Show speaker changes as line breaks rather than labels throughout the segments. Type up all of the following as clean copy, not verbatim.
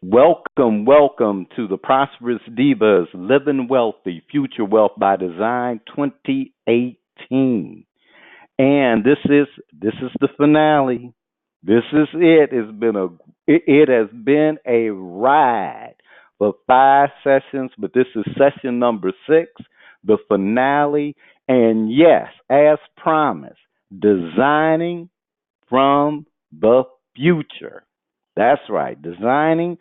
Welcome to the Prosperous Divas Living Wealthy Future Wealth by Design 2018. And this is the finale. This is it. It has been a ride for 5 sessions, but this is session number 6, the finale. And yes, as promised, designing from the future. That's right, designing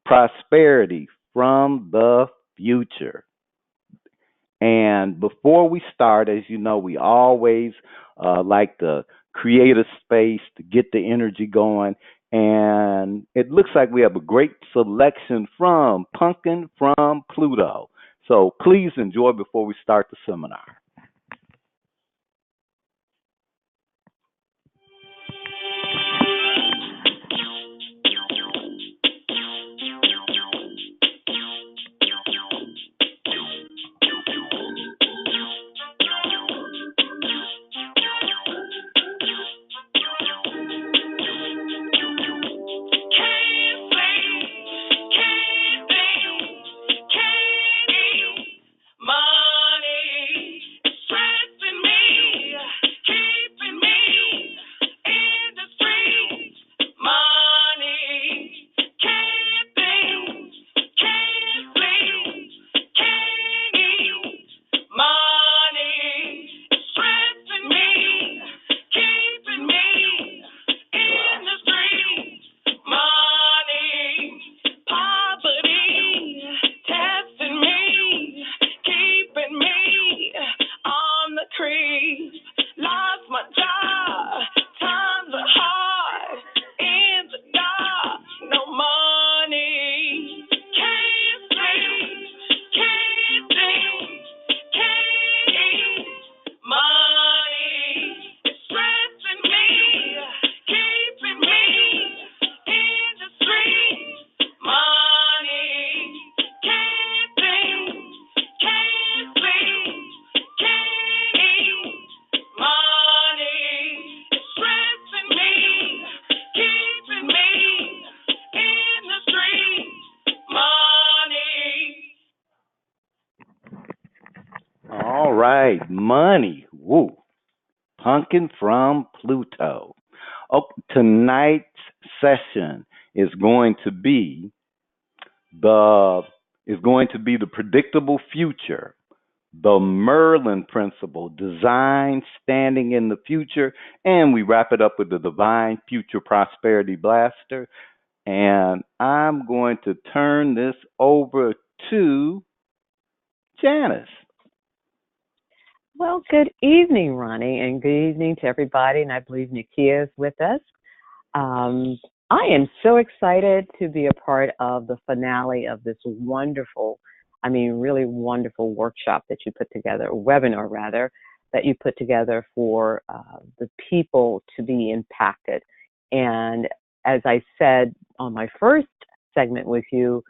prosperity from the future. And before we start, as you know, we always like to create a space to get the energy going. And it looks like we have a great selection from Pumpkin from Pluto. So please enjoy before we start the seminar. All right, money. Woo. Pumpkin from Pluto. Oh, tonight's session is going to be the the predictable future, the Merlin Principle, design standing in the future, and we wrap it up with the Divine Future Prosperity Blaster. And I'm going to turn this over to Janice.
Well, good evening, Ronnie, and good evening to everybody. And I believe Nakia is with us. I am so excited to be a part of the finale of this wonderful, really wonderful workshop that you put together, webinar rather, that you put together for the people to be impacted. And as I said on my first segment with you,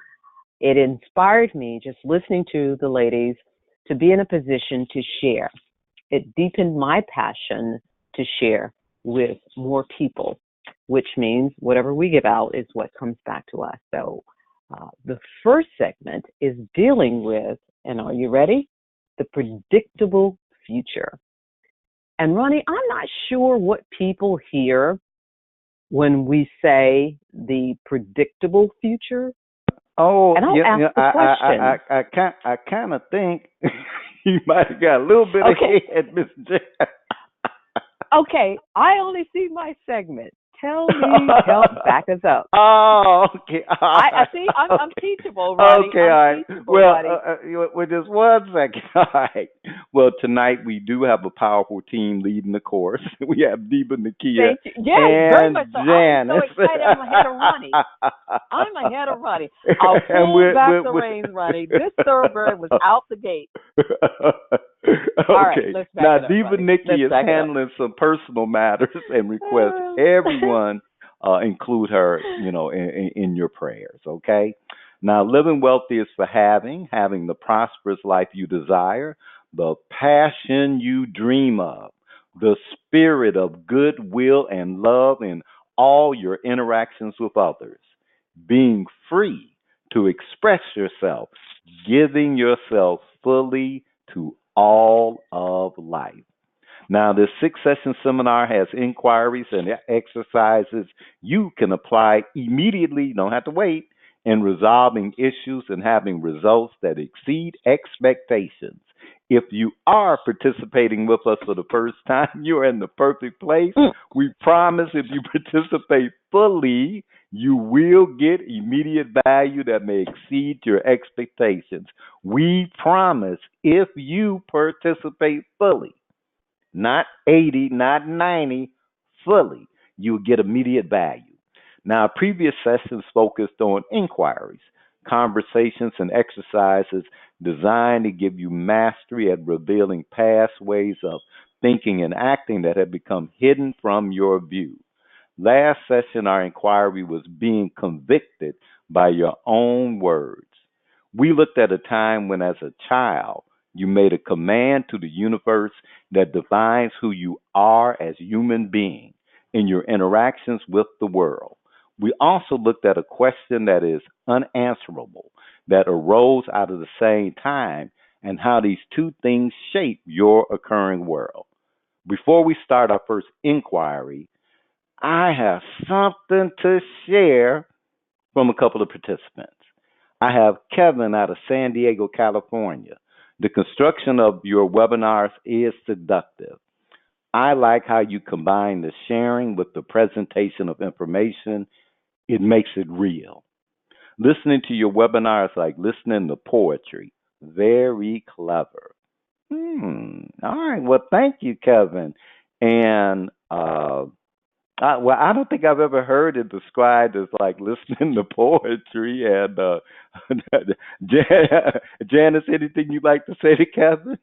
it inspired me just listening to the ladies to be in a position to share. It deepened my passion to share with more people, which means whatever we give out is what comes back to us. So the first segment is dealing with, and are you ready? The predictable future. And Ronnie, I'm not sure what people hear when we say the predictable future.
Oh,
and I'll ask the question.
I kind of think you might have got a little bit ahead, Miss J.
Okay, I only see my segment. Tell me, back us up.
Oh, okay.
I see. I'm teachable, Ronnie.
Okay, all right.
Well,
with just 1 second. All right. Well, tonight we do have a powerful team leading the course. We have Diva, Nakia,
yes, very much so.
Janice.
I'm so excited. I'm ahead of Ronnie. I'll pull back the reins, Ronnie. This thoroughbred was out the gate.
Okay.
All right, let's back
now,
it up,
Diva
Ronnie.
Nikki is handling some personal matters and requests everyone include her, in your prayers. Okay. Now, living wealthy is for having the prosperous life you desire, the passion you dream of, the spirit of goodwill and love in all your interactions with others. being free to express yourself, giving yourself fully to all of life. Now, this 6 session seminar has inquiries and exercises you can apply immediately, you don't have to wait, in resolving issues and having results that exceed expectations. If you are participating with us for the first time, you're in the perfect place. We promise if you participate fully, you will get immediate value that may exceed your expectations. We promise if you participate fully, not 80, not 90, fully, you'll get immediate value. Now, previous sessions focused on inquiries, conversations, and exercises designed to give you mastery at revealing past ways of thinking and acting that have become hidden from your view. Last session, our inquiry was being convicted by your own words. We looked at a time when, as a child, you made a command to the universe that defines who you are as a human being in your interactions with the world. We also looked at a question that is unanswerable, that arose out of the same time, and how these two things shape your occurring world. Before we start our first inquiry, I have something to share from a couple of participants. I have Kevin out of San Diego, California. The construction of your webinars is seductive. I like how you combine the sharing with the presentation of information. It makes it real. Listening to your webinar is like listening to poetry. Very clever. All right. Well, thank you, Kevin. And I don't think I've ever heard it described as like listening to poetry. And Janice, anything you'd like to say to Kevin?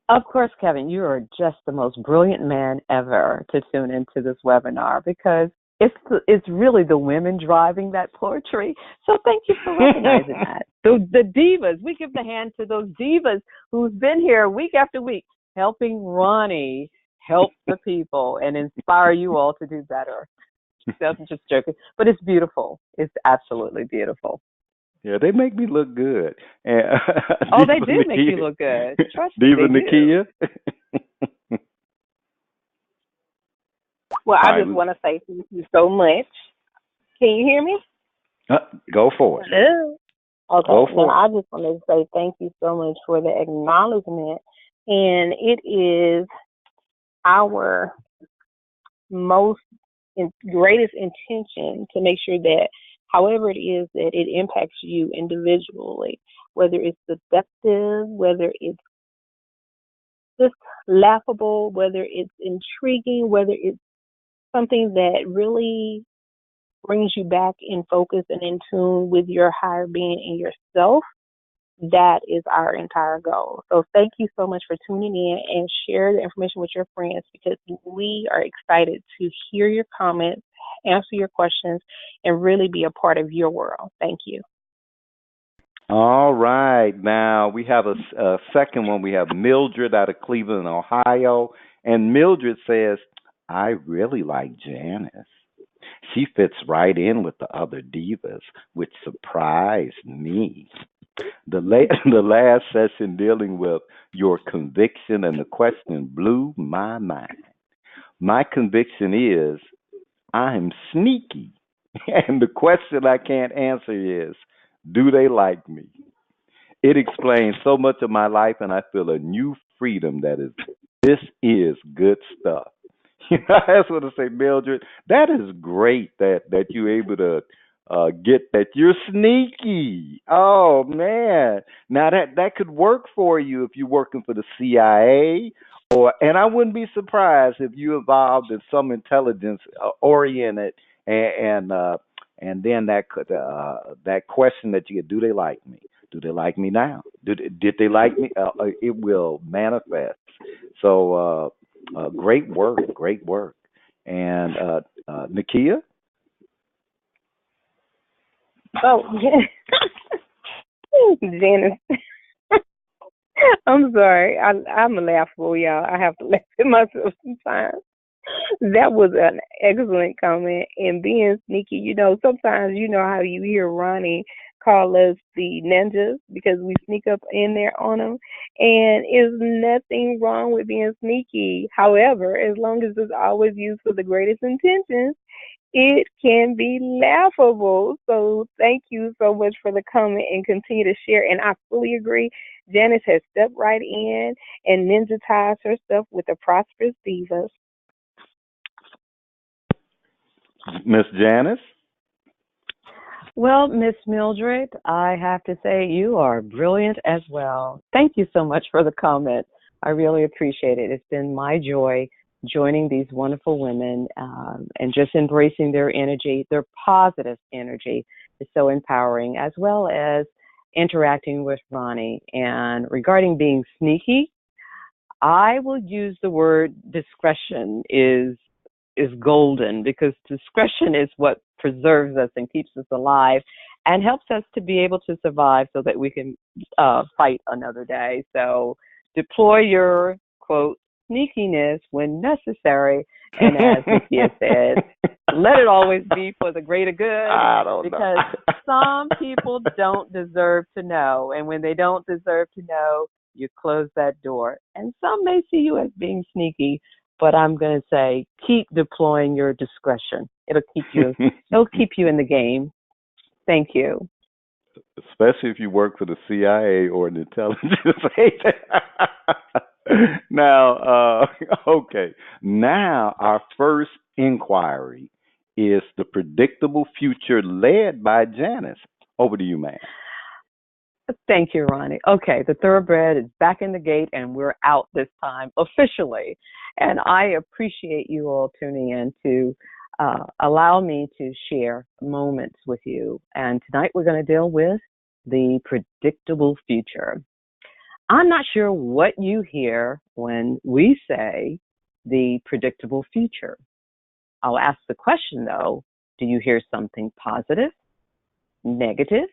Of course, Kevin, you are just the most brilliant man ever to tune into this webinar, because it's really the women driving that poetry. So thank you for recognizing that. The divas, we give the hand to those divas who's been here week after week helping Ronnie help the people and inspire you all to do better. I'm just joking, but it's beautiful. It's absolutely beautiful.
Yeah, they make me look good. And,
oh, they do make you look good. Trust me,
Diva Nakia.
Well, I just want to say thank you so much. Can you hear me?
Go for it.
Hello. Okay.
Go for it.
I just want to say thank you so much for the acknowledgement. And it is our most greatest intention to make sure that however it is that it impacts you individually, whether it's seductive, whether it's just laughable, whether it's intriguing, whether it's something that really brings you back in focus and in tune with your higher being and yourself, that is our entire goal. So thank you so much for tuning in, and share the information with your friends, because we are excited to hear your comments, answer your questions, and really be a part of your world. Thank you.
All right. Now we have a second one. We have Mildred out of Cleveland, Ohio. And Mildred says, I really like Janice. She fits right in with the other divas, which surprised me. The last session dealing with your conviction and the question blew my mind. My conviction is I'm sneaky. And the question I can't answer is, do they like me? It explains so much of my life, and I feel a new freedom this is good stuff. I just want to say, Mildred, that is great that you're able to get that you're sneaky. Oh man, now that could work for you if you're working for the CIA, and I wouldn't be surprised if you involved in some intelligence oriented and then that question that you get, do they like me? Do they like me now? Did they like me? It will manifest. So great work. And Nakia?
Oh, Janice. I'm sorry. I'm a laughable, y'all. I have to laugh at myself sometimes. That was an excellent comment. And being sneaky, sometimes how you hear Ronnie call us the ninjas because we sneak up in there on them. And there's nothing wrong with being sneaky. However, as long as it's always used for the greatest intentions, it can be laughable. So thank you so much for the comment and continue to share. And I fully agree. Janice has stepped right in and ninja herself with the Prosperous Divas.
Miss Janice?
Well, Miss Mildred, I have to say you are brilliant as well. Thank you so much for the comment. I really appreciate it. It's been my joy joining these wonderful women and just embracing their energy. Their positive energy is so empowering, as well as interacting with Ronnie. And regarding being sneaky, I will use the word discretion is golden, because discretion is what preserves us and keeps us alive and helps us to be able to survive so that we can fight another day. So deploy your, quote, sneakiness when necessary. And as Nakia said, let it always be for the greater good,
I don't
because
know.
some people don't deserve to know. And when they don't deserve to know, you close that door. And some may see you as being sneaky, but I'm going to say keep deploying your discretion. It'll keep you in the game. Thank you.
Especially if you work for the CIA or an intelligence agent. Now, okay. Now, our first inquiry is the predictable future led by Janice. Over to you, ma'am.
Thank you, Ronnie. Okay, the thoroughbred is back in the gate and we're out this time officially. And I appreciate you all tuning in to allow me to share moments with you. And tonight we're going to deal with the predictable future. I'm not sure what you hear when we say the predictable future. I'll ask the question though, do you hear something positive, negative,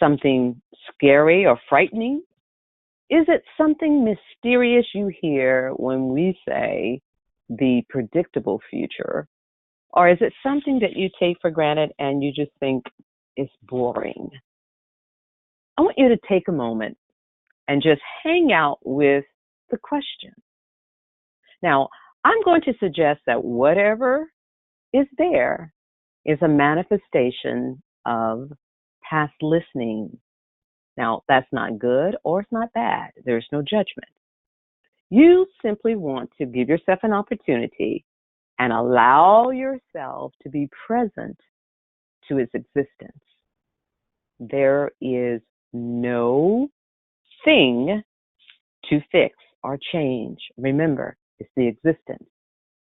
something scary or frightening? Is it something mysterious you hear when we say the predictable future? Or is it something that you take for granted and you just think is boring? I want you to take a moment and just hang out with the question. Now, I'm going to suggest that whatever is there is a manifestation of past listening. Now, that's not good or it's not bad. There's no judgment. You simply want to give yourself an opportunity and allow yourself to be present to its existence. There is no thing to fix or change. Remember, it's the existence.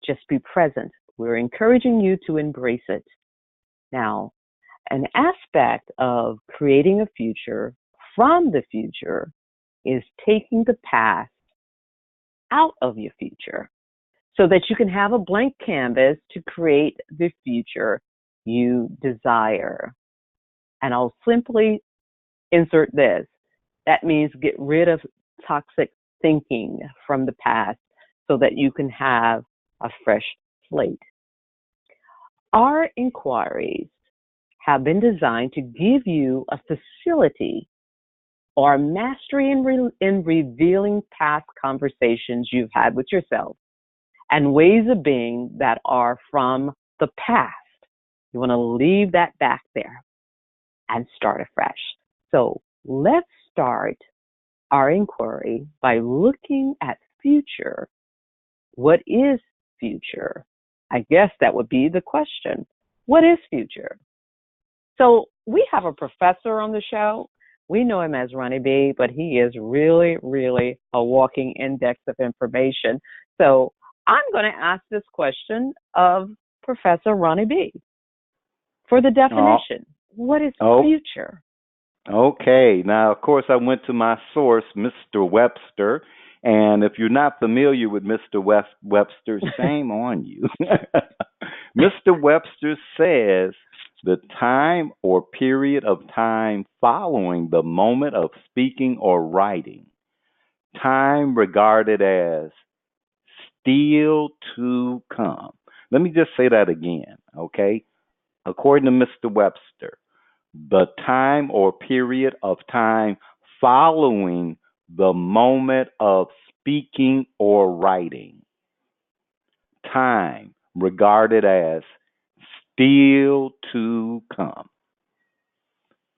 Just be present. We're encouraging you to embrace it. Now, an aspect of creating a future from the future is taking the past out of your future so that you can have a blank canvas to create the future you desire. And I'll simply insert this. That means get rid of toxic thinking from the past so that you can have a fresh slate. Our inquiries have been designed to give you a facility or mastery in revealing past conversations you've had with yourself and ways of being that are from the past. You want to leave that back there and start afresh. So let's start our inquiry by looking at future. What is future? I guess that would be the question. What is future? So we have a professor on the show. We know him as Ronnie B, but he is really, really a walking index of information. So I'm going to ask this question of Professor Ronnie B. For the definition, what is future?
Okay. Now, of course, I went to my source, Mr. Webster. And if you're not familiar with Mr. Webster, shame on you. Mr. Webster says the time or period of time following the moment of speaking or writing. Time regarded as still to come. Let me just say that again, okay? According to Mr. Webster, the time or period of time following the moment of speaking or writing. Time regarded as still to come.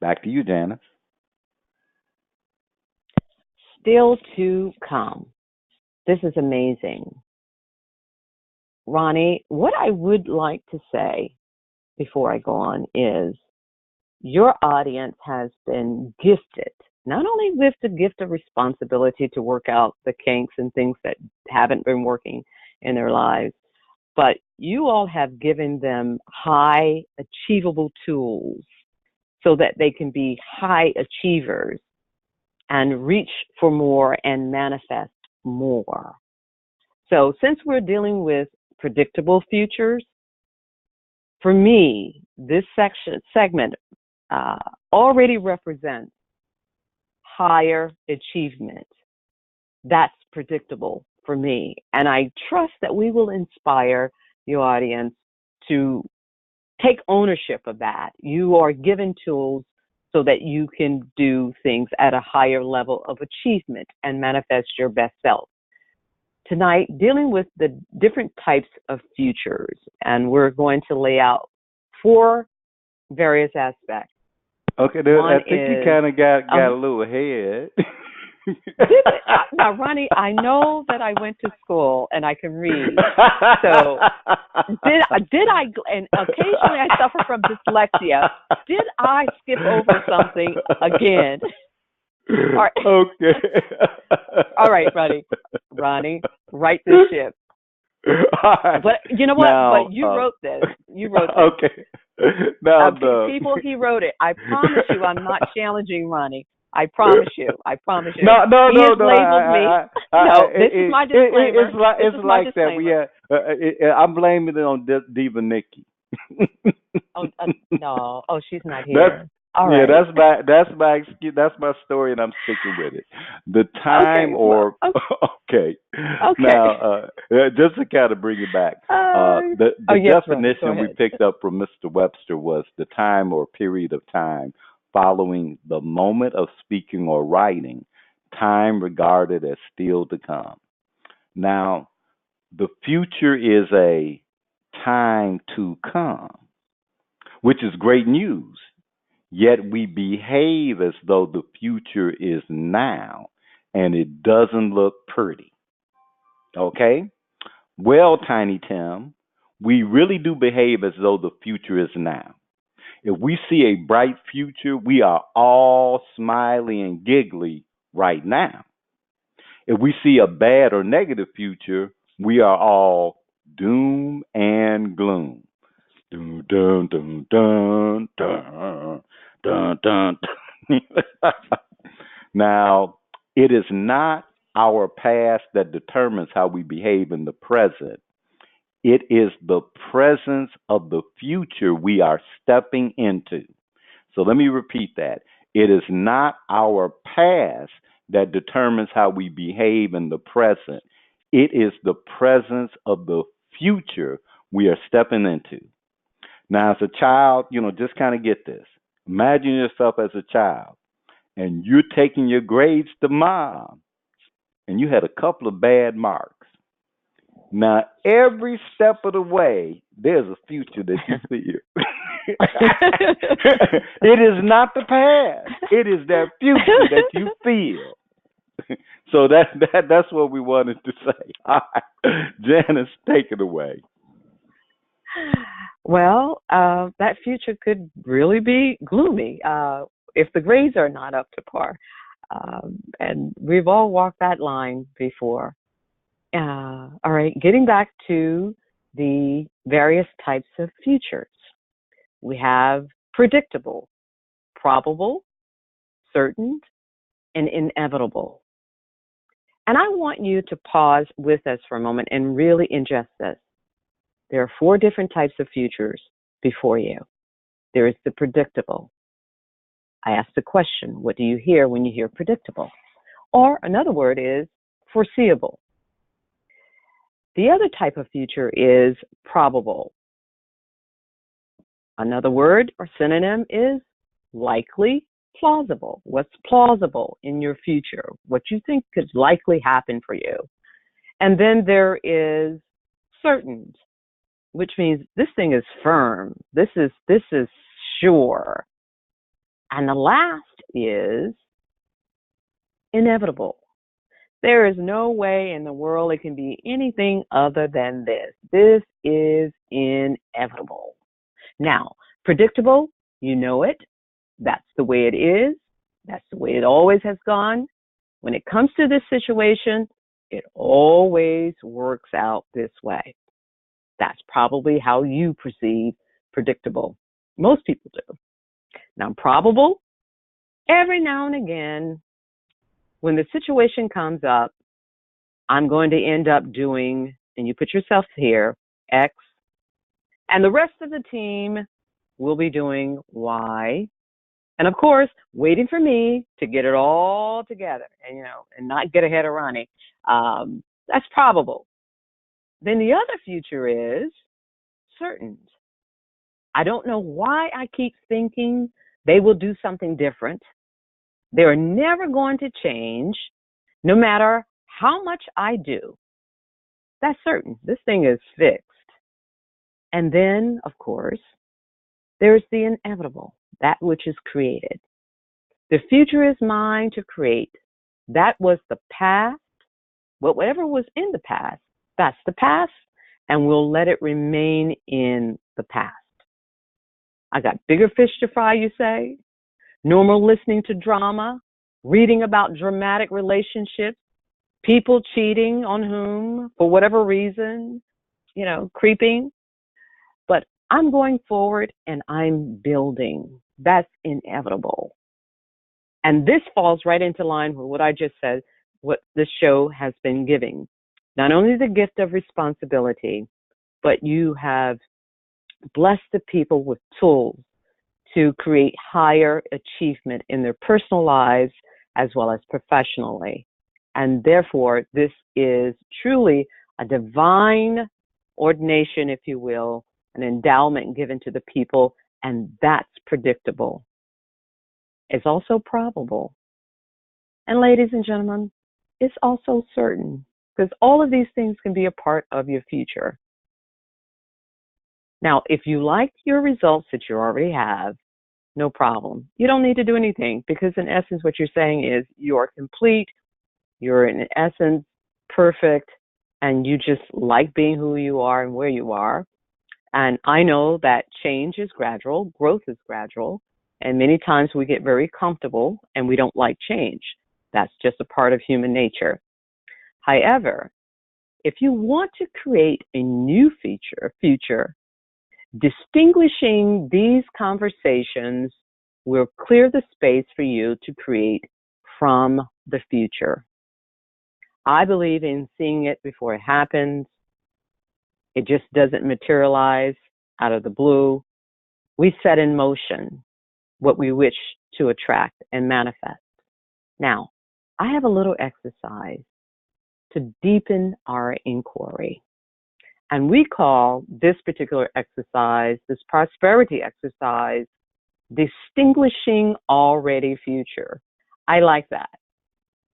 Back to you, Janice.
Still to come. This is amazing. Ronnie, what I would like to say before I go on is your audience has been gifted, not only with the gift of responsibility to work out the kinks and things that haven't been working in their lives, but you all have given them high achievable tools so that they can be high achievers and reach for more and manifest more. So since we're dealing with predictable futures, for me, this segment already represents higher achievement. That's predictable for me. And I trust that we will inspire the audience to take ownership of that. You are given tools so that you can do things at a higher level of achievement and manifest your best self. Tonight, dealing with the different types of futures, and we're going to lay out 4 various aspects.
Okay, I think you kind of got a little ahead.
Now, Ronnie, I know that I went to school and I can read. So did I, and occasionally I suffer from dyslexia, did I skip over something again?
Okay.
All right, Ronnie, right this ship.
Right.
But you know what? But you wrote this. You wrote this.
Okay. Now,
people, he wrote it. I promise you, I'm not challenging Ronnie. I promise you.
No.
He has labeled me. This is my disclaimer.
It's like that. I'm blaming it on Diva Nikki.
No. Oh, she's not here. All
right.
Yeah,
that's my excuse. That's my story, and I'm sticking with it. The time okay. Now, just to kind of bring it back, the definition we picked up from Mr. Webster was the time or period of time following the moment of speaking or writing, time regarded as still to come. Now, the future is a time to come, which is great news. Yet we behave as though the future is now, and it doesn't look pretty. Okay? Well, Tiny Tim, we really do behave as though the future is now. If we see a bright future, we are all smiley and giggly right now. If we see a bad or negative future, we are all doom and gloom. Dun, dun, dun, dun, dun, dun, dun. Now, it is not our past that determines how we behave in the present. It is the presence of the future we are stepping into. So let me repeat that. It is not our past that determines how we behave in the present. It is the presence of the future we are stepping into. Now, as a child, just kind of get this. Imagine yourself as a child, and you're taking your grades to mom, and you had a couple of bad marks. Now, every step of the way, there's a future that you feel. It is not the past. It is that future that you feel. So that's what we wanted to say. All right. Janice, take it away.
Well, that future could really be gloomy if the grades are not up to par. And we've all walked that line before. All right, getting back to the various types of futures. We have predictable, probable, certain, and inevitable. And I want you to pause with us for a moment and really ingest this. There are 4 different types of futures before you. There is the predictable. I ask the question, what do you hear when you hear predictable? Or another word is foreseeable. The other type of future is probable. Another word or synonym is likely, plausible. What's plausible in your future? What you think could likely happen for you. And then there is certain, which means this thing is firm. This is sure. And the last is inevitable. There is no way in the world it can be anything other than this. This is inevitable. Now, predictable, you know it. That's the way it is. That's the way it always has gone. When it comes to this situation, it always works out this way. That's probably how you perceive predictable. Most people do. Now, probable, every now and again, when the situation comes up, I'm going to end up doing, and you put yourself here, X, and the rest of the team will be doing Y. And of course, waiting for me to get it all together and not get ahead of Ronnie. That's probable. Then the other future is certain. I don't know why I keep thinking they will do something different. They're never going to change, no matter how much I do. That's certain. This thing is fixed. And then, of course, there's the inevitable, that which is created. The future is mine to create. That was the past. Whatever was in the past, that's the past, and we'll let it remain in the past. I got bigger fish to fry, you say? No more listening to drama, reading about dramatic relationships, people cheating on whom, for whatever reason, creeping. But I'm going forward and I'm building. That's inevitable. And this falls right into line with what I just said, what this show has been giving. Not only the gift of responsibility, but you have blessed the people with tools to create higher achievement in their personal lives as well as professionally. And therefore, this is truly a divine ordination, if you will, an endowment given to the people, and that's predictable. It's also probable. And ladies and gentlemen, it's also certain, because all of these things can be a part of your future. Now, if you like your results that you already have, no problem. You don't need to do anything, because in essence, what you're saying is you're complete, you're in essence perfect, and you just like being who you are and where you are. And I know that change is gradual, growth is gradual, and many times we get very comfortable and we don't like change. That's just a part of human nature. However, if you want to create a new future, distinguishing these conversations will clear the space for you to create from the future. I believe in seeing it before it happens. It just doesn't materialize out of the blue. We set in motion what we wish to attract and manifest. Now, I have a little exercise to deepen our inquiry. And we call this particular exercise, this prosperity exercise, distinguishing already future. I like that.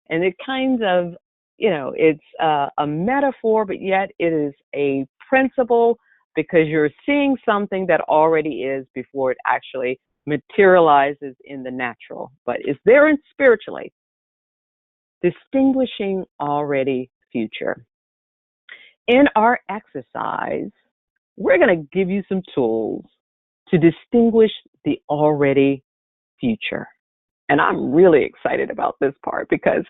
And it kind of, it's a metaphor, but yet it is a principle, because you're seeing something that already is before it actually materializes in the natural, but it's there in spiritually. Distinguishing already future. In our exercise, we're going to give you some tools to distinguish the already future. And I'm really excited about this part, because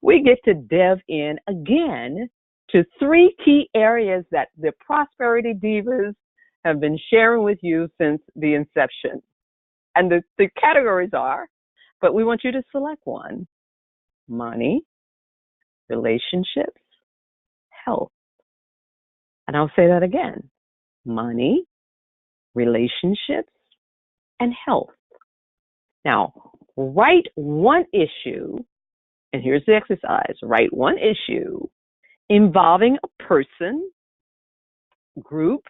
we get to delve in again to 3 key areas that the Prosperity Divas have been sharing with you since the inception. And the categories are, but we want you to select one: money, relationships, health. And I'll say that again: money, relationships, and health. Now, write one issue, and here's the exercise: write one issue involving a person group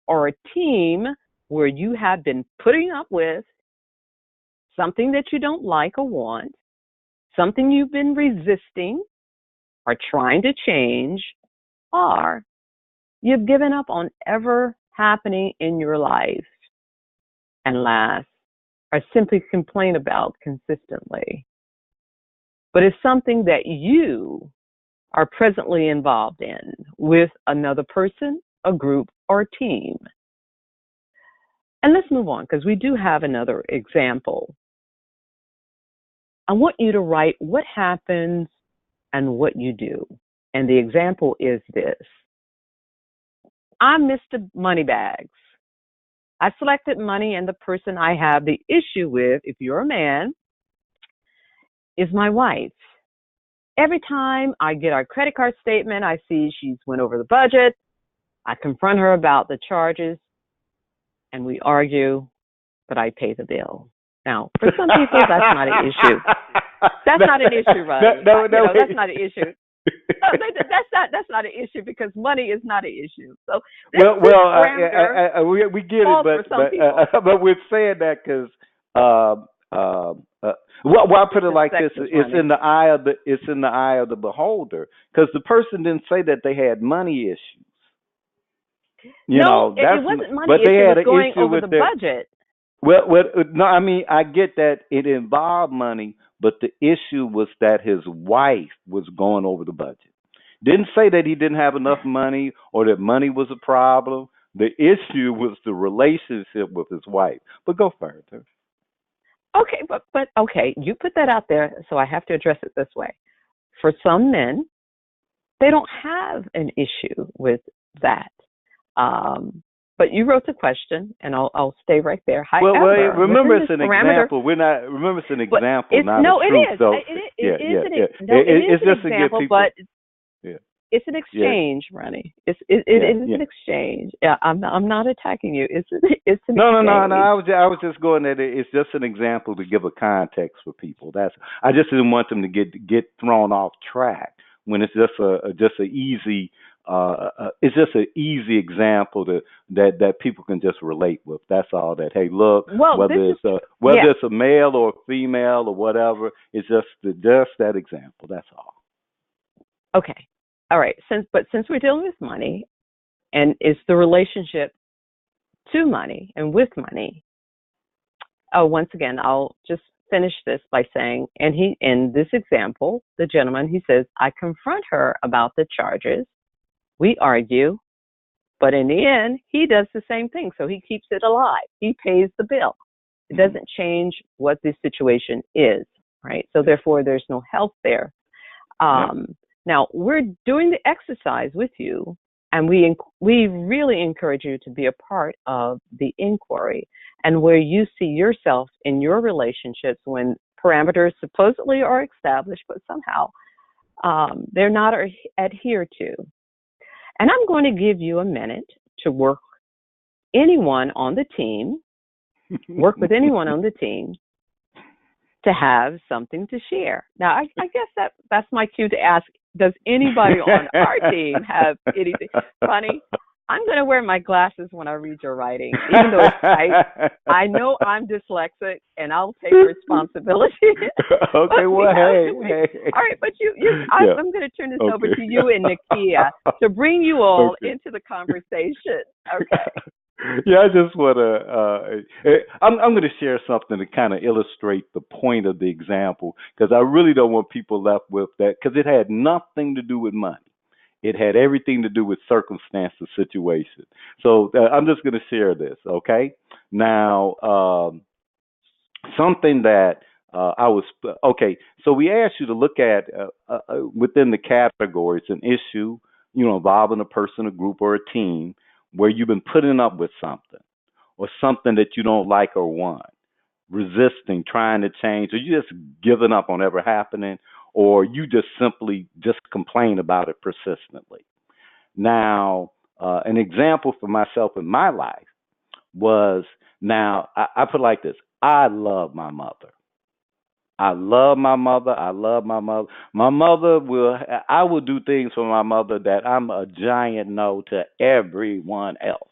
or a team where you have been putting up with something that you don't like or want, something you've been resisting or trying to change, or you've given up on ever happening in your life, and last, or simply complain about consistently. But it's something that you are presently involved in with another person, a group, or a team. And let's move on, because we do have another example. I want you to write what happens and what you do. And the example is this. I'm Mr. Moneybags. I selected money, and the person I have the issue with, if you're a man, is my wife. Every time I get our credit card statement, I see she's went over the budget. I confront her about the charges, and we argue, but I pay the bill. Now, for some people, that's not an issue. That's not an issue, right? No, that's not an issue. That's not an issue, because money is not an issue. So
we get it, but we're saying that because I put it like this: it's in the eye of the beholder, because the person didn't say that they had money issues.
It wasn't money issues. It was going over the budget.
Well, no, I mean, I get that it involved money, but the issue was that his wife was going over the budget. Didn't say that he didn't have enough money or that money was a problem. The issue was the relationship with his wife. But go further.
Okay, but okay, you put that out there, so I have to address it this way. For some men, they don't have an issue with that. But you wrote the question, and I'll stay right there. However,
remember it's an example. Remember it's an example, not
no,
a truth.
It is. So, it's just an example, but it's an exchange, Ronnie. It is an exchange. Yeah, I'm not attacking you. It's an exchange.
No. I was just going that it's just an example to give a context for people. I just didn't want them to get thrown off track when it's just an easy. It's just an easy example that people can just relate with. That's all. That, hey, look, whether it's a male or a female or whatever, it's just that example. That's all.
Okay, all right. Since we're dealing with money, and it's the relationship to money and with money. Once again, I'll just finish this by saying, and in this example, the gentleman, he says, I confront her about the charges. We argue, but in the end, he does the same thing. So he keeps it alive. He pays the bill. It doesn't change what the situation is, right? So therefore, there's no help there. Now, we're doing the exercise with you, and we really encourage you to be a part of the inquiry, and where you see yourself in your relationships when parameters supposedly are established, but somehow they're not adhered to. And I'm going to give you a minute to work with anyone on the team to have something to share. Now, I guess that's my cue to ask, does anybody on our team have anything? Funny, I'm going to wear my glasses when I read your writing, even though it's tight. I know I'm dyslexic, and I'll take responsibility.
Okay, well, hey.
All right, but I'm going to turn this over to you and Nakia to bring you all into the conversation. Okay.
Yeah, I just want to. I'm going to share something to kind of illustrate the point of the example, because I really don't want people left with that, because it had nothing to do with money. It had everything to do with circumstance, the situation. So I'm just going to share this, okay? Now, something that so we asked you to look at within the categories an issue, involving a person, a group, or a team where you've been putting up with something, or something that you don't like or want, resisting, trying to change, or you just giving up on ever happening, or you just simply complain about it persistently. Now, an example for myself in my life was, I put it like this: I love my mother. I love my mother. I love my mother. My mother will, I will do things for my mother that I'm a giant no to everyone else.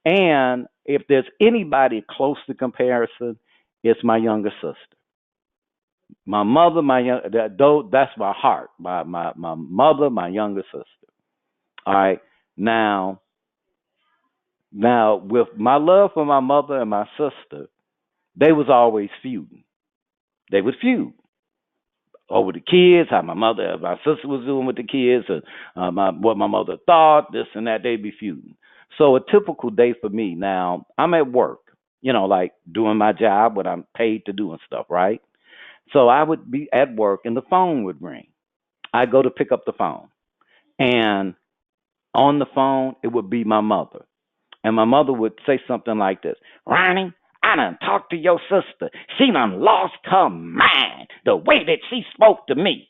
And if there's anybody close to comparison, it's my younger sister. My mother, that's my heart. My mother, my younger sister. All right. Now, with my love for my mother and my sister, they was always feuding. They would feud over the kids, how my sister was doing with the kids, and what my mother thought, this and that. They'd be feuding. So a typical day for me. Now I'm at work, like doing my job, what I'm paid to do and stuff, right? So I would be at work, and the phone would ring. I go to pick up the phone, and on the phone it would be my mother. And my mother would say something like this: Ronnie, I done talked to your sister. She done lost her mind the way that she spoke to me.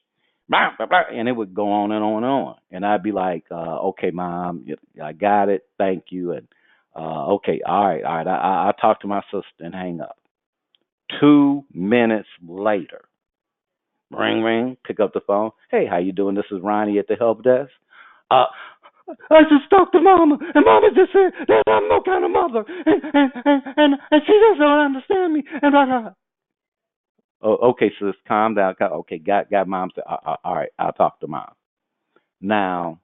Blah, blah, blah. And it would go on and on and on. And I'd be like, okay, Mom, I got it. Thank you. And okay, all right, all right. I'll talk to my sister and hang up. 2 minutes later, ring, ring, pick up the phone. Hey, how you doing? This is Ronnie at the help desk. Uh, I just talked to Mama, and Mama just said that I'm no kind of mother, and she just don't understand me. And blah, blah, blah. Oh, okay, sis, calm down. Okay, got Mom. All right, I'll talk to Mom. Now,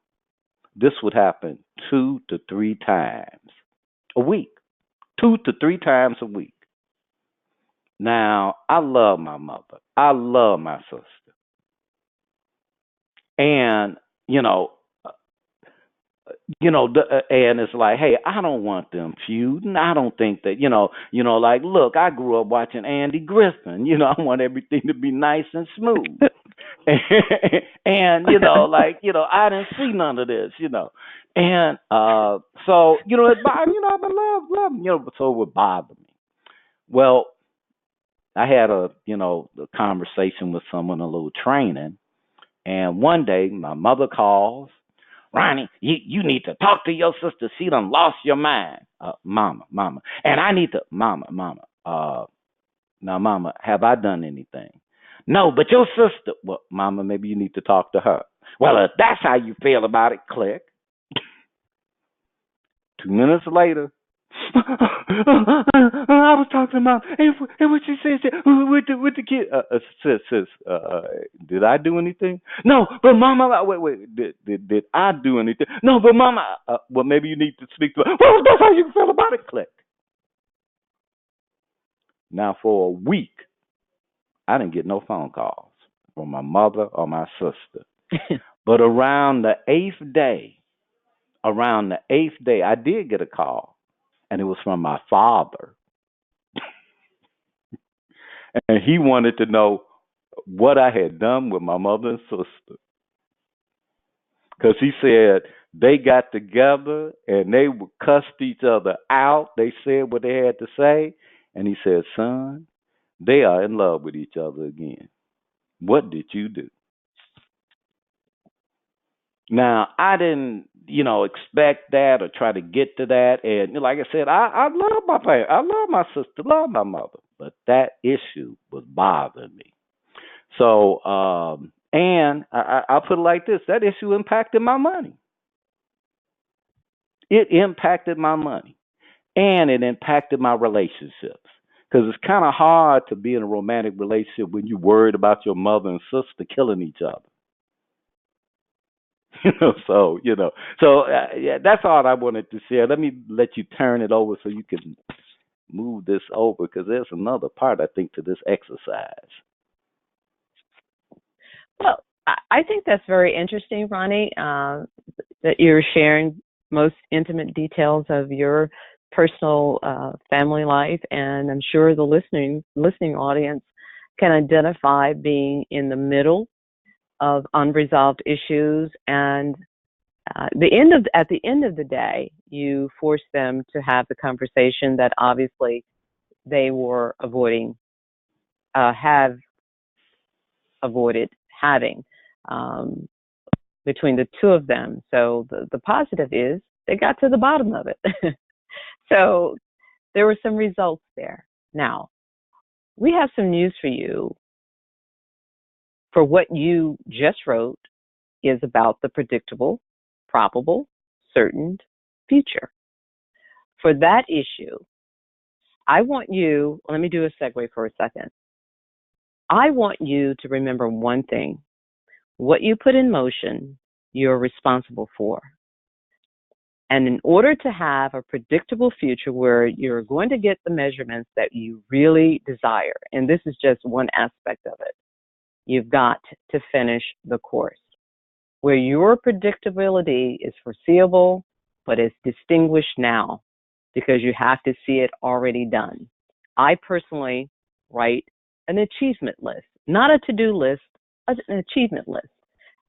this would happen 2 to 3 times a week. 2 to 3 times a week. Now, I love my mother. I love my sister, and you know, and it's like, hey, I don't want them feuding. I don't think that, like, look, I grew up watching Andy Griffin. I want everything to be nice and smooth. And, like, I didn't see none of this. And so, it bothered, I've been love, so it would bother me. Well, I had a conversation with someone, a little training, and one day my mother calls. Ronnie, you need to talk to your sister. She done lost your mind. Mama. And I need to, Mama. Now, Mama, have I done anything? No, but your sister. Well, Mama, maybe you need to talk to her. Well, if that's how you feel about it, click. 2 minutes later, I was talking to Mom, and what she said with the kid. Sis, did I do anything? No, but Mama, wait, did I do anything? No, but Mama, well, maybe you need to speak to her. Well, that's how you feel about it. Click. Now, for a week, I didn't get no phone calls from my mother or my sister. But around the eighth day, I did get a call, and it was from my father. And he wanted to know what I had done with my mother and sister. Because he said they got together and they cussed each other out. They said what they had to say. And he said, son, they are in love with each other again. What did you do? Now, I didn't, expect that or try to get to that. And like I said, I love my parents. I love my sister, love my mother. But that issue was bothering me. So, and I'll put it like this: that issue impacted my money. It impacted my money, and it impacted my relationships. Because it's kind of hard to be in a romantic relationship when you're worried about your mother and sister killing each other. Yeah, that's all I wanted to share. Let me let you turn it over so you can move this over, because there's another part I think to this exercise.
Well, I think that's very interesting, Ronnie, that you're sharing most intimate details of your personal family life, and I'm sure the listening audience can identify being in the middle of unresolved issues, and at the end of the day, you force them to have the conversation that obviously they were have avoided having between the two of them. So the positive is they got to the bottom of it. So there were some results there. Now, we have some news for you. For what you just wrote is about the predictable, probable, certain future. For that issue, I want you, let me do a segue for a second. I want you to remember one thing. What you put in motion, you're responsible for. And in order to have a predictable future where you're going to get the measurements that you really desire, and this is just one aspect of it, you've got to finish the course where your predictability is foreseeable, but it's distinguished now because you have to see it already done. I personally write an achievement list, not a to-do list, an achievement list.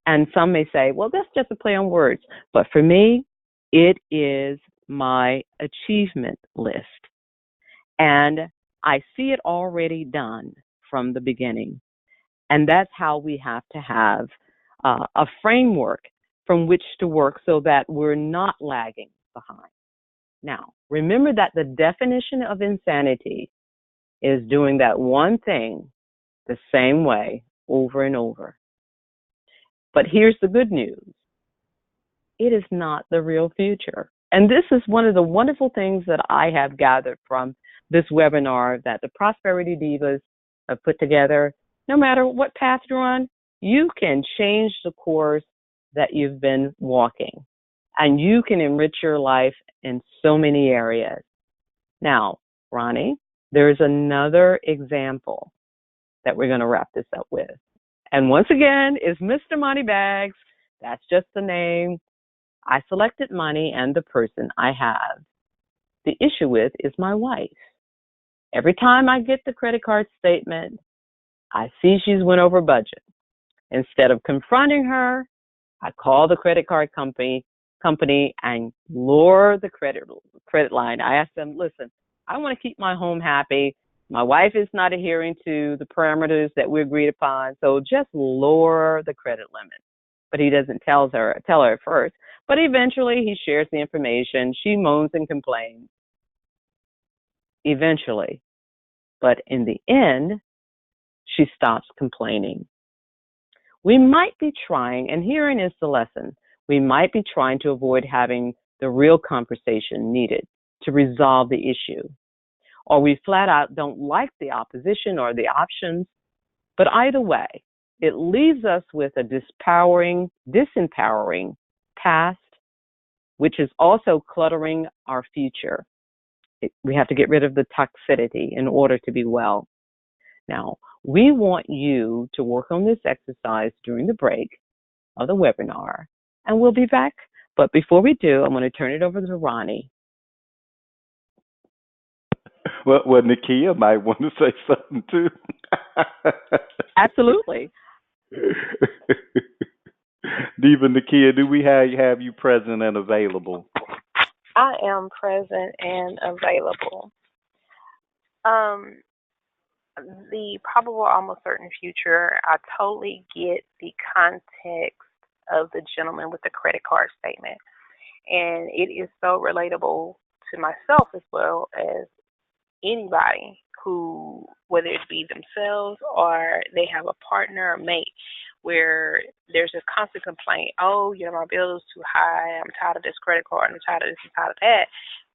And some may say, well, that's just a play on words. But for me, it is my achievement list. And I see it already done from the beginning. And that's how we have to have a framework from which to work so that we're not lagging behind. Now, remember that the definition of insanity is doing that one thing the same way over and over. But here's the good news. It is not the real future. And this is one of the wonderful things that I have gathered from this webinar that the Prosperity Divas have put together. No matter what path you're on, you can change the course that you've been walking. And you can enrich your life in so many areas. Now, Ronnie, there's another example that we're going to wrap this up with. And once again, is Mr. Moneybags. That's just the name. I selected money and the person I have the issue with is my wife. Every time I get the credit card statement, I see she's went over budget. Instead of confronting her, I call the credit card company and lower the credit line. I ask them, listen, I want to keep my home happy. My wife is not adhering to the parameters that we agreed upon, so just lower the credit limit. But he doesn't tell her at first. But eventually he shares the information. She moans and complains. Eventually. But in the end, she stops complaining. We might be trying, and herein is the lesson, we might be trying to avoid having the real conversation needed to resolve the issue. Or we flat out don't like the opposition or the options. But either way, it leaves us with a disempowering past, which is also cluttering our future. We have to get rid of the toxicity in order to be well. Now, we want you to work on this exercise during the break of the webinar, and we'll be back. But before we do, I'm going to turn it over to Ronnie.
Well, Nakia might want to say something too.
Absolutely.
Diva Nakia, do we have you present and available?
I am present and available. The probable, almost certain future, I totally get the context of the gentleman with the credit card statement. And it is so relatable to myself as well as anybody who, whether it be themselves or they have a partner or mate, where there's a constant complaint, oh, my bill is too high, I'm tired of this credit card, I'm tired of this, I'm tired of that,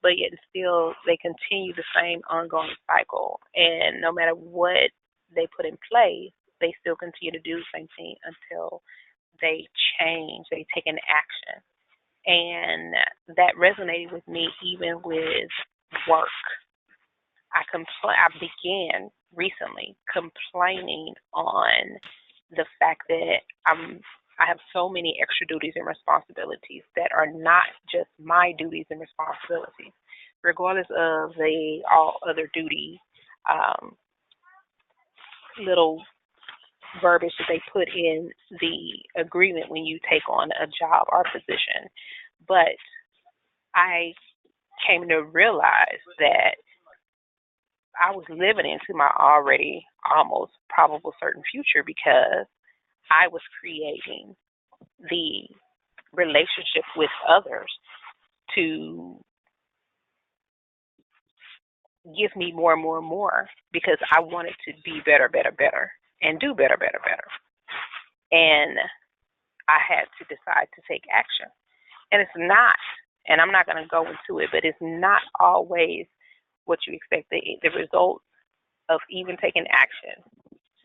but yet still they continue the same ongoing cycle. And no matter what they put in place, they still continue to do the same thing until they change, they take an action. And that resonated with me even with work. I began recently complaining on the fact that I have so many extra duties and responsibilities that are not just my duties and responsibilities, regardless of all other duties, little verbiage that they put in the agreement when you take on a job or position. But I came to realize that I was living into my already almost probable certain future because I was creating the relationship with others to give me more and more and more because I wanted to be better, better, better and do better, better, better. and I had to decide to take action. And it's not, and I'm not going to go into it, but it's not always what you expect. The result of even taking action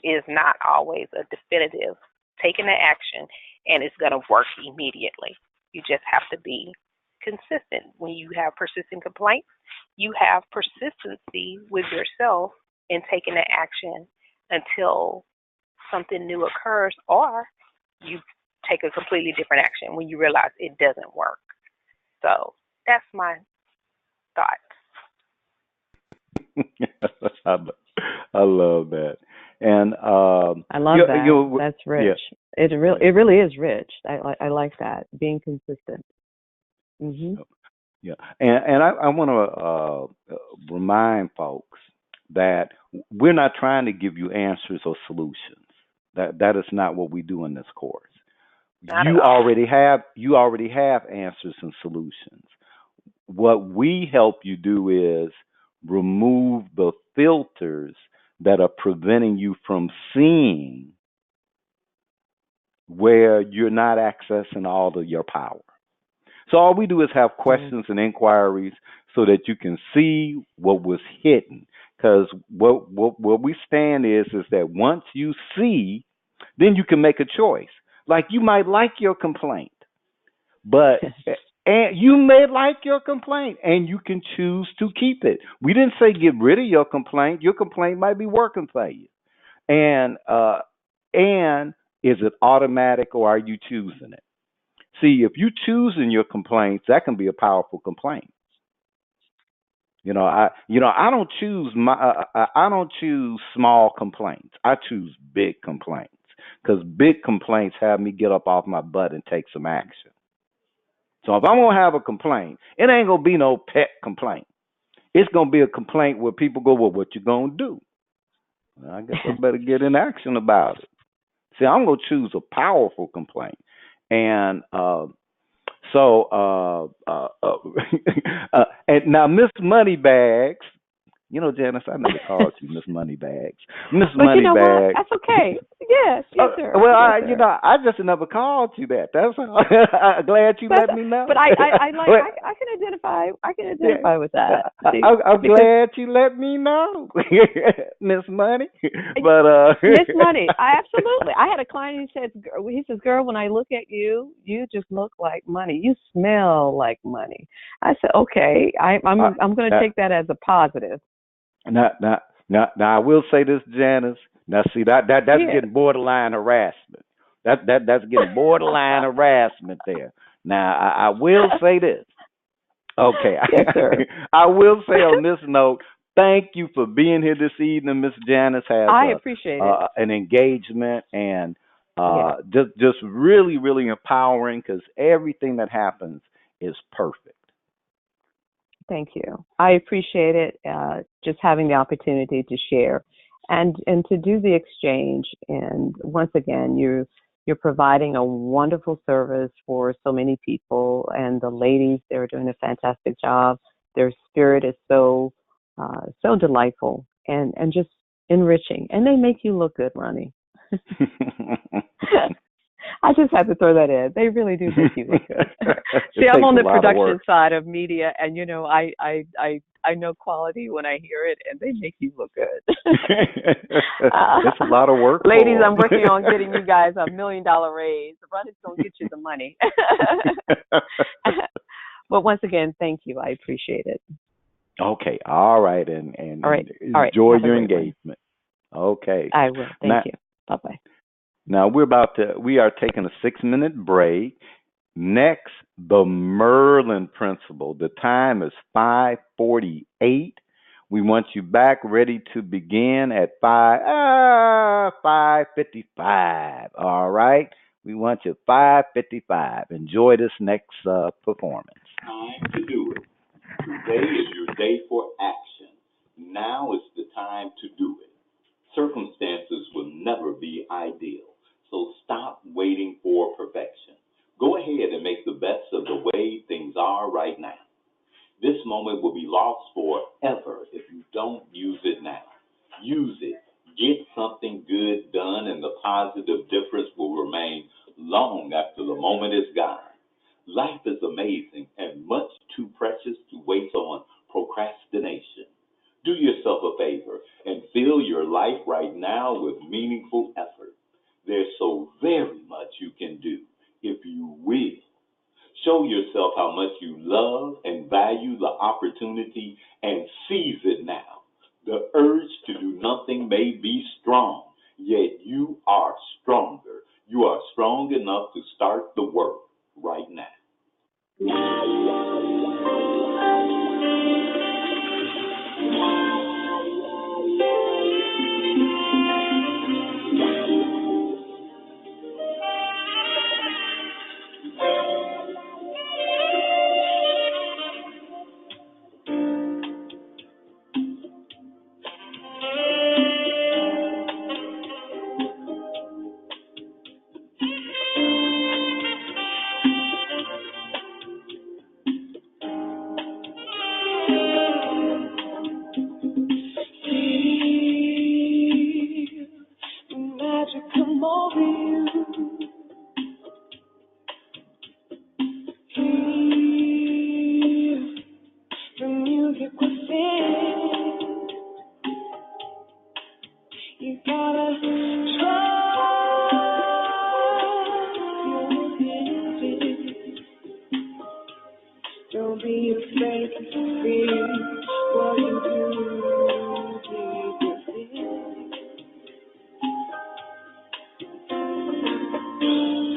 is not always a definitive taking the action and it's going to work immediately. You just have to be consistent. When you have persistent complaints, you have persistency with yourself in taking the action until something new occurs, or you take a completely different action when you realize it doesn't work. So that's my thought.
I, I love that. And
I love that. That's rich.
Yeah.
It really is rich. I like that, being consistent.
Yeah, and I want to remind folks that we're not trying to give you answers or solutions. That is not what we do in this course.
Not at all.
You already have answers and solutions. What we help you do is remove the filters that are preventing you from seeing where you're not accessing all of your power. So all we do is have questions and inquiries so that you can see what was hidden. Because what we stand is that once you see, then you can make a choice. Like you might like your complaint, but and you may like your complaint and you can choose to keep it. We didn't say get rid of your complaint. Your complaint might be working for you. And is it automatic or are you choosing it? See, if you choosing your complaints, that can be a powerful complaint. I don't choose I don't choose small complaints. I choose big complaints because big complaints have me get up off my butt and take some action. So if I'm gonna have a complaint, it ain't gonna be no pet complaint. It's gonna be a complaint where people go, "Well, what you gonna do?" Well, I guess I better get in action about it. See, I'm gonna choose a powerful complaint, and so, and now Miss Moneybags, Janice, I never called you Miss Moneybags. Miss
But you know what?
Moneybags.
That's okay. Yes, sir.
Well,
yes, sir.
I just never called you that. That's all. I'm glad you let me know.
But I can identify. I can identify with that. See,
I'm glad you let me know, Miss Money. But
Miss Money, I had a client he says, girl, when I look at you, you just look like money. You smell like money. I said, okay, I'm going to take that as a positive.
Now, I will say this, Janice. Now, see that's getting borderline harassment. That's getting borderline harassment there. Now, I will say this. Okay.
Yes, sir.
I will say on this note, thank you for being here this evening, Miss Janice.
I appreciate it.
An engagement and just really, really empowering because everything that happens is perfect.
Thank you. I appreciate it. Just having the opportunity to share and to do the exchange. And once again, you're providing a wonderful service for so many people. And the ladies, they're doing a fantastic job. Their spirit is so delightful and just enriching. And they make you look good, Ronnie. I just have to throw that in. They really do make you look good. See, I'm on the production side of media, and I know quality when I hear it, and they make you look good.
It's a lot of work.
Ladies, I'm working on getting you guys $1 million raise. Ronnie's gonna get you the money. But once again, thank you. I appreciate it.
Okay. All right. And
all right.
Enjoy your engagement. Okay.
I will. Thank you. Bye-bye.
Now we are taking a 6-minute break. Next, the Merlin Principle. The time is 5:48. We want you back ready to begin at 5:55. All right. We want you 5:55. Enjoy this next performance.
Time to do it. Today is your day for action. Now is the time to do it. Circumstances will never be ideal, so stop waiting for perfection. Go ahead and make the best of the way things are right now. This moment will be lost forever if you don't use it now. Use it. Get something good done, and the positive difference will remain long after the moment is gone. Life is amazing and much too precious to waste on procrastination. Do yourself a favor and fill your life right now with meaningful effort. There's so very much you can do if you will. Show yourself how much you love and value the opportunity and seize it now. The urge to do nothing may be strong, yet you are stronger. You are strong enough to start the work right now.
Don't be afraid to feel what you do deep within.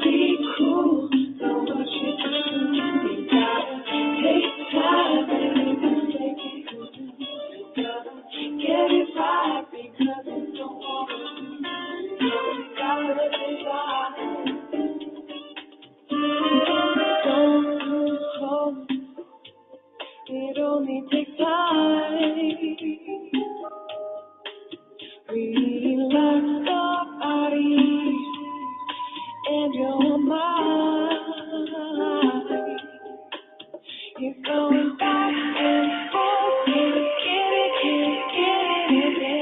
Be cool, know what you do. You gotta take time and take it cool. You gotta get it right because you don't wanna lose. You gotta decide. Don't lose hope. It only takes time. Relax your body and your mind. You're going back and forth, get it.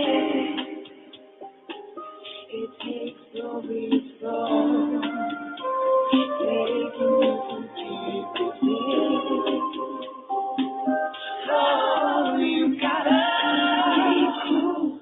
It takes no reason, taking you from deep within. Oh, you gotta be cool.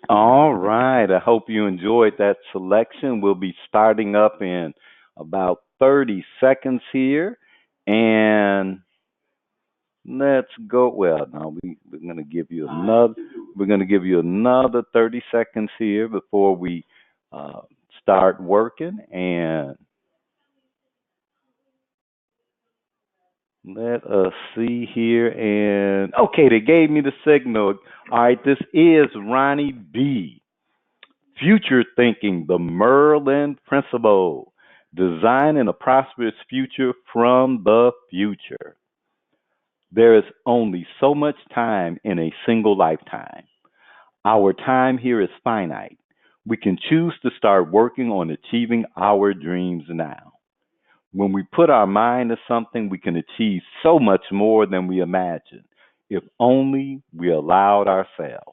All right. I hope you enjoyed that selection. We'll be starting up in about 30 seconds here. And let's go. Well, no, we're going to give you another. We're going to give you another 30 seconds here before we uh, start working. And let us see here. And okay, they gave me the signal. All right, this is Ronnie B. Future Thinking, the Merlin Principle, designing a prosperous future from the future. There is only so much time in a single lifetime. Our time here is finite. We can choose to start working on achieving our dreams now. When we put our mind to something, we can achieve so much more than we imagine, if only we allowed ourselves.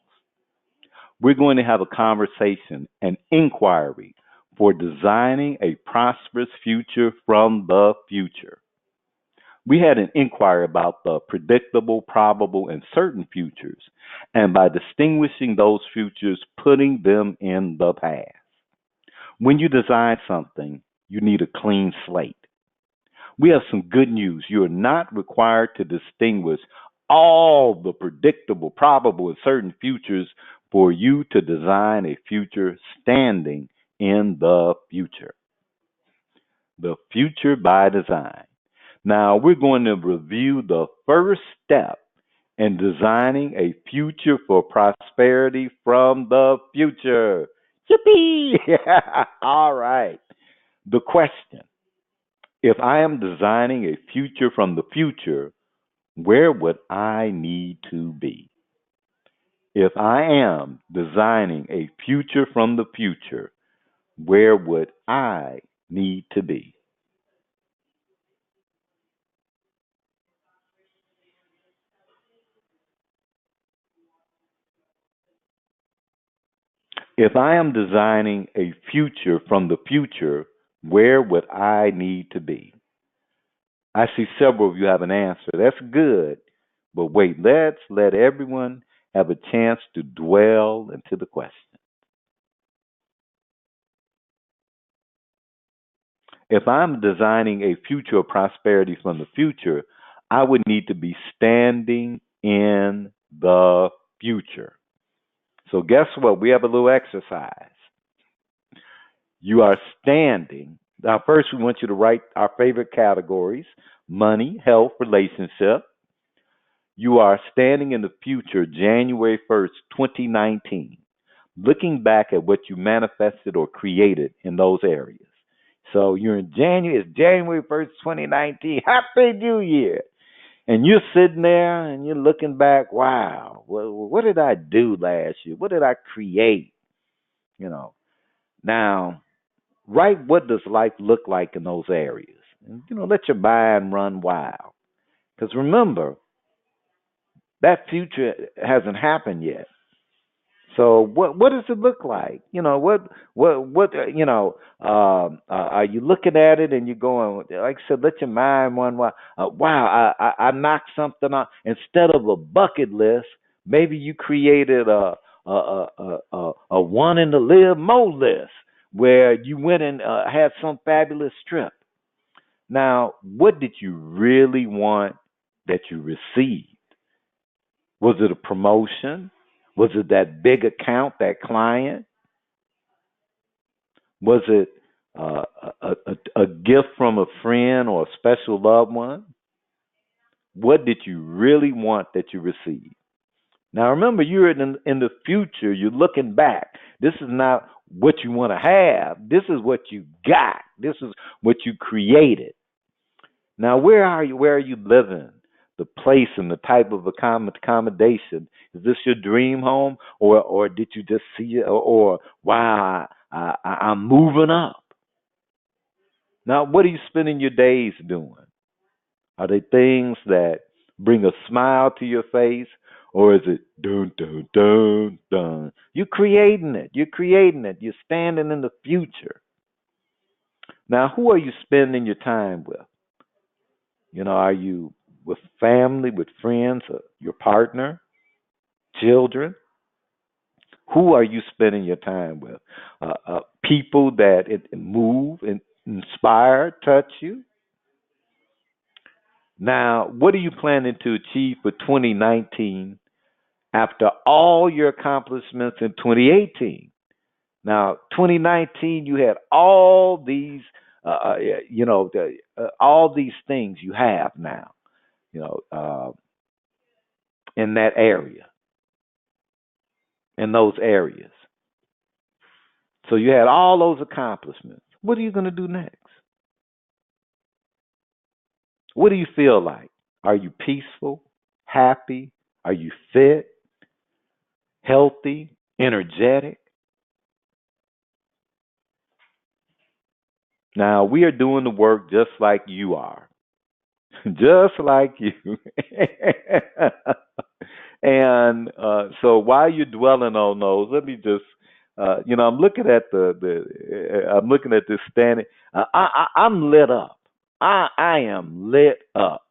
We're going to have a conversation, an inquiry for designing a prosperous future from the future. We had an inquiry about the predictable, probable, and certain futures, and by distinguishing those futures, putting them in the past. When you design something, you need a clean slate. We have some good news. You are not required to distinguish all the predictable, probable, and certain futures for you to design a future standing in the future. The future by design. Now, we're going to review the first step in designing a future for prosperity from the future. Yippee! All right. The question: if I am designing a future from the future, where would I need to be? If I am designing a future from the future, where would I need to be? If I am designing a future from the future, where would I need to be? I see several of you have an answer. That's good. But wait, let's let everyone have a chance to dwell into the question. If I'm designing a future of prosperity from the future, I would need to be standing in the future. So, guess what? We have a little exercise. You are standing. Now, first, we want you to write our favorite categories: money, health, relationship. You are standing in the future, January 1st, 2019, looking back at what you manifested or created in those areas. So you're in January, it's January 1st, 2019. Happy New Year. And you're sitting there and you're looking back, wow, what did I do last year? What did I create? You know, now, write what does life look like in those areas. And, let your mind run wild. Because remember, that future hasn't happened yet. So what does it look like? Are you looking at it and you're going, like I said, let your mind run wild. Wow, I knocked something out. Instead of a bucket list, maybe you created a one in the live more list where you went and had some fabulous trip. Now, what did you really want that you received? Was it a promotion? Was it that big account, that client? Was it a gift from a friend or a special loved one? What did you really want that you received? Now, remember, you're in the future. You're looking back. This is not what you want to have. This is what you got. This is what you created. Now, where are you? Where are you living? the place and the type of accommodation. Is this your dream home, or did you just see it, or wow, I'm moving up? Now, what are you spending your days doing? Are they things that bring a smile to your face, or is it dun dun dun dun? You're creating it. You're creating it. You're standing in the future. Now, who are you spending your time with? Are you with family, with friends, your partner, children? Who are you spending your time with? People that move and inspire, touch you? Now, what are you planning to achieve for 2019 after all your accomplishments in 2018? Now, 2019, you had all these, all these things you have now, in that area, in those areas. So you had all those accomplishments. What are you going to do next? What do you feel like? Are you peaceful, happy? Are you fit, healthy, energetic? Now, we are doing the work just like you are, just like you. And so while you're dwelling on those, let me just, I'm looking at I'm looking at this standing. I'm lit up. I am lit up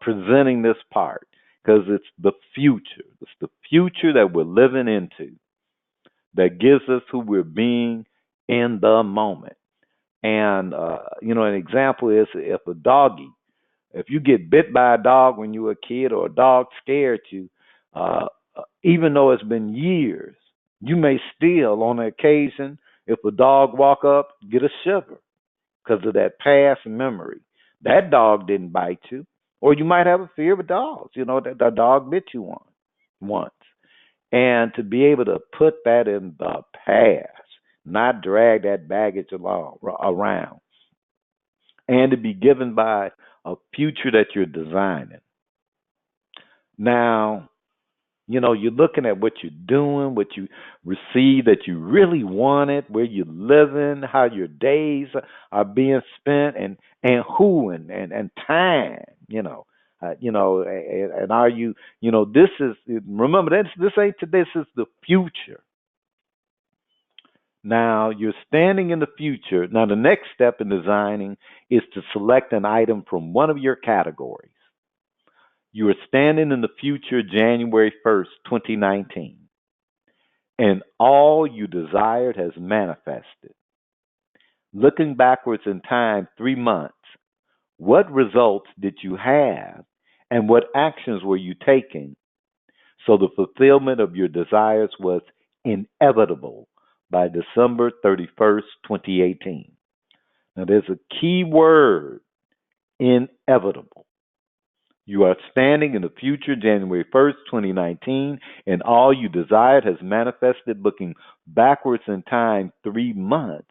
presenting this part because it's the future. It's the future that we're living into that gives us who we're being in the moment. And an example is if you get bit by a dog when you were a kid, or a dog scared you, even though it's been years, you may still, on occasion, if a dog walk up, get a shiver because of that past memory. That dog didn't bite you, or you might have a fear of dogs. That the dog bit you once, and to be able to put that in the past, not drag that baggage around, and to be given by a future that you're designing. Now, you're looking at what you're doing, what you receive that you really wanted, where you're living, how your days are being spent, and who and time. And are you? This is, remember, this ain't this is the future. Now you're standing in the future. Now the next step in designing is to select an item from one of your categories. You are standing in the future January 1st, 2019, and all you desired has manifested. Looking backwards in time 3 months, what results did you have and what actions were you taking so the fulfillment of your desires was inevitable by December 31st, 2018? Now, there's a key word: inevitable. You are standing in the future, January 1st, 2019, and all you desired has manifested. Looking backwards in time 3 months,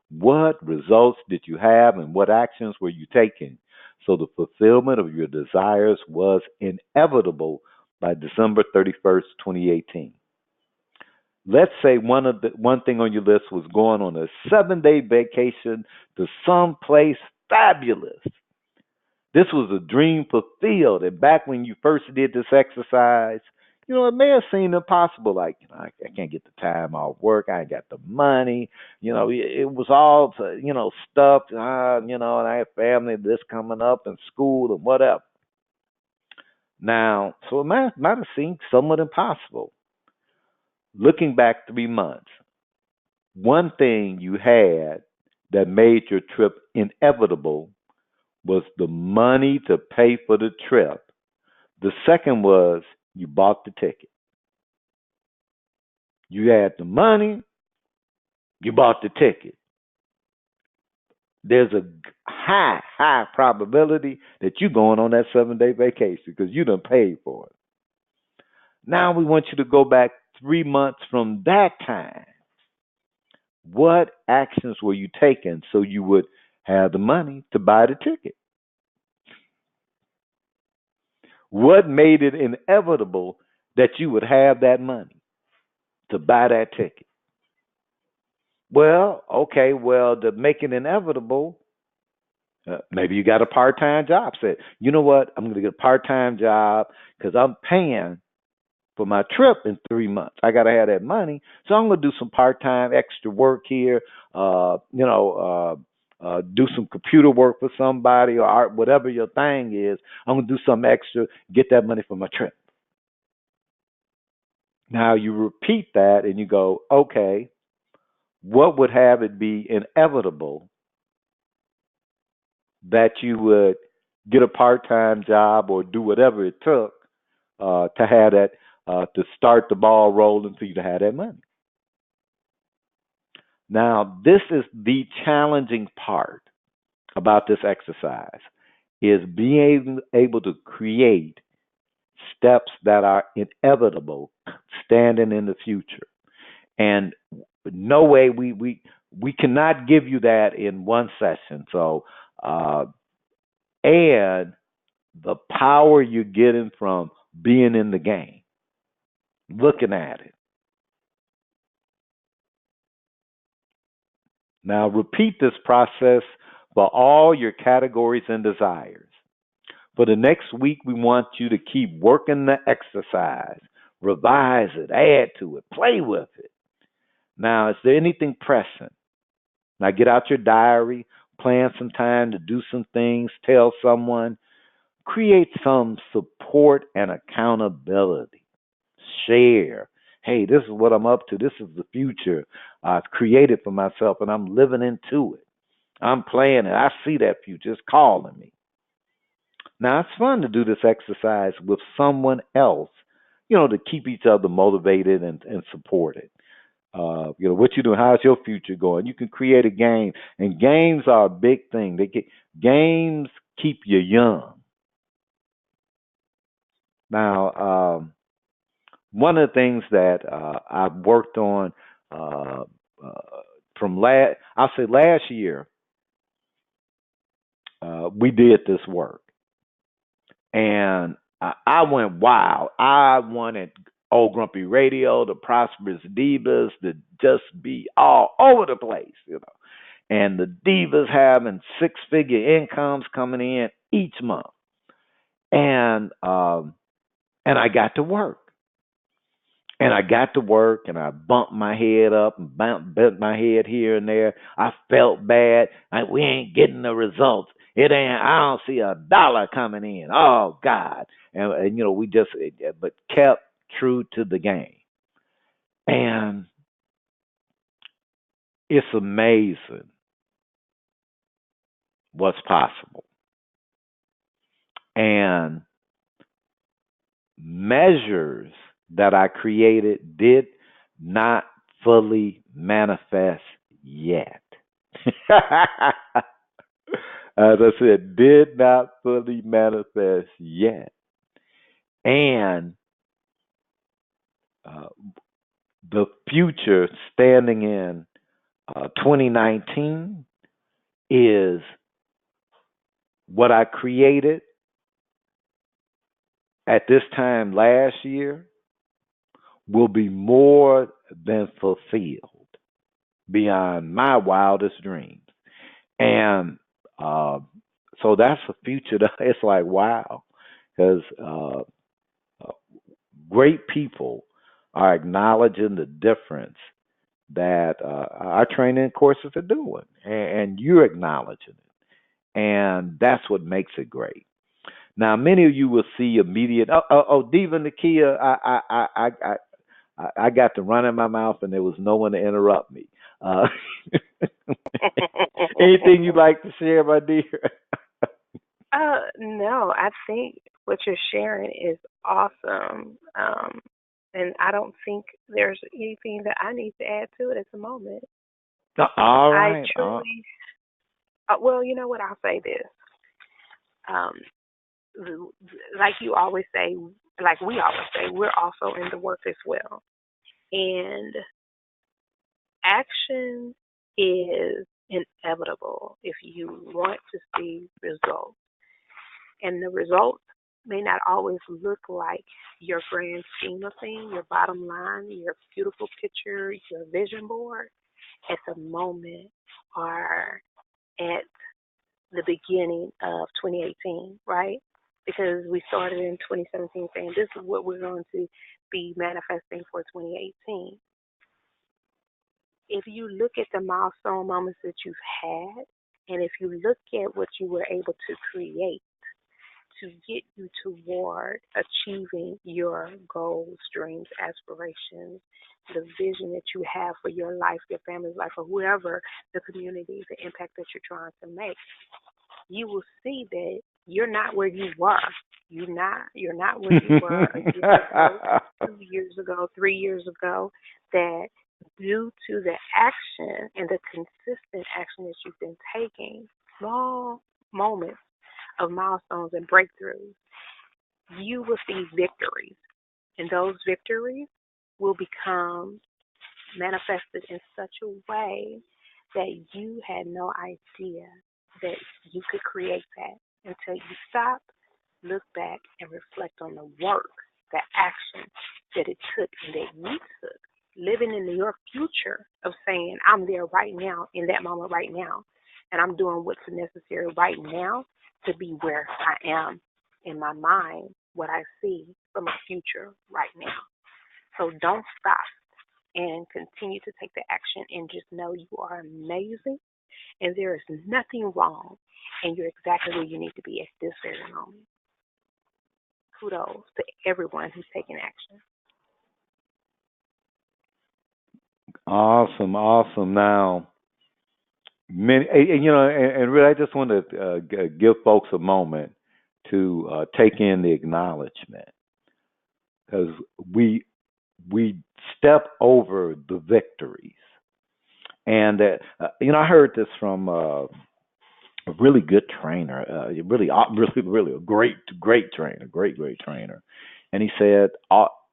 what results did you have and what actions were you taking so the fulfillment of your desires was inevitable by December 31st, 2018? Let's say one thing on your list was going on a 7-day vacation to some place fabulous. This was a dream fulfilled. And back when you first did this exercise, it may have seemed impossible. Like, I can't get the time off work. I ain't got the money. It was all, stuff, and I have family, this coming up, and school and whatever. Now, so it might have seemed somewhat impossible. Looking back 3 months, one thing you had that made your trip inevitable was the money to pay for the trip. The second was you bought the ticket. You had the money, you bought the ticket. There's a high probability that you're going on that 7-day vacation because you done paid for it. Now we want you to go back 3 months from that time. What actions were you taking so you would have the money to buy the ticket? What made it inevitable that you would have that money to buy that ticket? Well, okay, well, to make it inevitable, maybe you got a part-time job. Said, you know what? I'm going to get a part-time job because I'm paying for my trip in 3 months. I got to have that money, so I'm going to do some part-time extra work here. Do some computer work for somebody or art, whatever your thing is. I'm going to do something extra, get that money for my trip. Now you repeat that and you go, okay, what would have it be inevitable that you would get a part-time job or do whatever it took to have that, to start the ball rolling for you to have that money? Now, this is the challenging part about this exercise, is being able to create steps that are inevitable, standing in the future. And no way we cannot give you that in one session. So, and the power you're getting from being in the game, looking at it. Now, repeat this process for all your categories and desires. For the next week, we want you to keep working the exercise, revise it, add to it, play with it. Now, is there anything pressing? Now, get out your diary, plan some time to do some things, tell someone, create some support and accountability. Share. Hey, this is what I'm up to. This is the future I've created for myself, and I'm living into it. I'm playing it. I see that future. It's calling me. Now, it's fun to do this exercise with someone else, to keep each other motivated and supported. What you doing? How's your future going? You can create a game, and games are a big thing. Games keep you young. Now, one of the things that I've worked on from last year, we did this work, and I went wild. I wanted Old Grumpy Radio, the Prosperous Divas to just be all over the place. And the Divas having six-figure incomes coming in each month, and I got to work. And I got to work, and I bumped my head up and bent my head here and there. I felt bad. We ain't getting the results. It ain't. I don't see a dollar coming in. Oh God! And we just, but kept true to the game. And it's amazing what's possible. And measures that I created did not fully manifest yet. As I said, did not fully manifest yet. And the future standing in 2019 is what I created at this time last year will be more than fulfilled beyond my wildest dreams. And so that's the future. It's like, wow, because great people are acknowledging the difference that our training courses are doing, and you're acknowledging it. And that's what makes it great. Now, many of you will see immediate. Diva Nakia, I got to run in my mouth, and there was no one to interrupt me. Anything you'd like to share, my dear?
No, I think what you're sharing is awesome. And I don't think there's anything that I need to add to it at the moment.
All right.
I truly, well, you know what? I'll say this. Like you always say, like we always say, we're also in the work as well. And action is inevitable if you want to see results. And the results may not always look like your grand scheme of things, your bottom line, your beautiful picture, your vision board at the moment or at the beginning of 2018, right? Because we started in 2017 saying this is what we're going to be manifesting for 2018. If you look at the milestone moments that you've had, and if you look at what you were able to create to get you toward achieving your goals, dreams, aspirations, the vision that you have for your life, your family's life, or whoever the community, the impact that you're trying to make, you will see that you're not where you were. You're not where you were a year ago, 2 years ago, 3 years ago. That due to the action and the consistent action that you've been taking, small moments of milestones and breakthroughs, you will see victories. And those victories will become manifested in such a way that you had no idea that you could create that until you stop, look back, and reflect on the work, the action that it took and that you took, living in your future of saying, I'm there right now, in that moment right now, and I'm doing what's necessary right now to be where I am in my mind, what I see for my future right now. So don't stop and continue to take the action and just know you are amazing and there is nothing wrong and you're exactly where you need to be at this very moment. Kudos to everyone who's taking action.
Awesome, awesome. Now, many, and really, I just want to give folks a moment to take in the acknowledgement because we step over the victories, and I heard this from a really good trainer, really a great trainer, great trainer, and he said,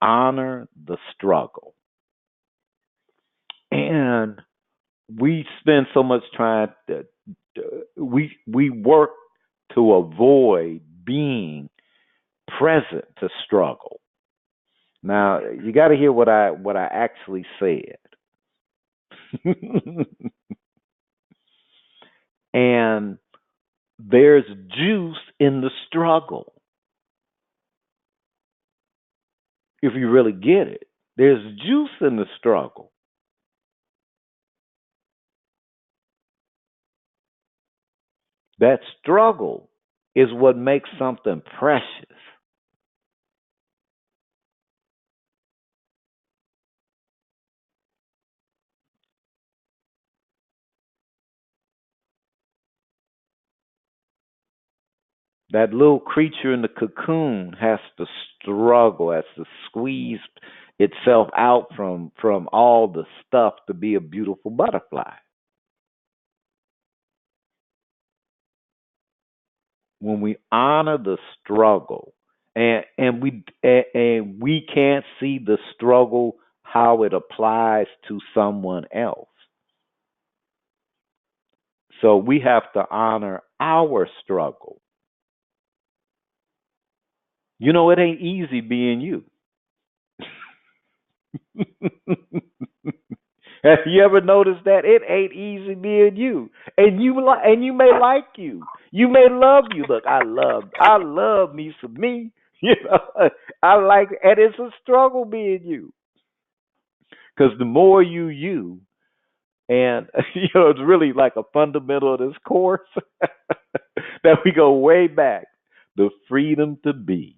honor the struggle. And we spend so much time that we work to avoid being present to struggle. Now you got to hear what I actually said. And there's juice in the struggle. If you really get it, there's juice in the struggle. That struggle is what makes something precious. That little creature in the cocoon has to struggle, has to squeeze itself out from all the stuff to be a beautiful butterfly. When we honor the struggle, and we can't see the struggle how it applies to someone else. So we have to honor our struggle. It ain't easy being you. Have you ever noticed that it ain't easy being you, and you may like you, you may love you. Look, I love me some me. I like, and it's a struggle being you, because the more you, and it's really like a fundamental of this course that we go way back. The freedom to be,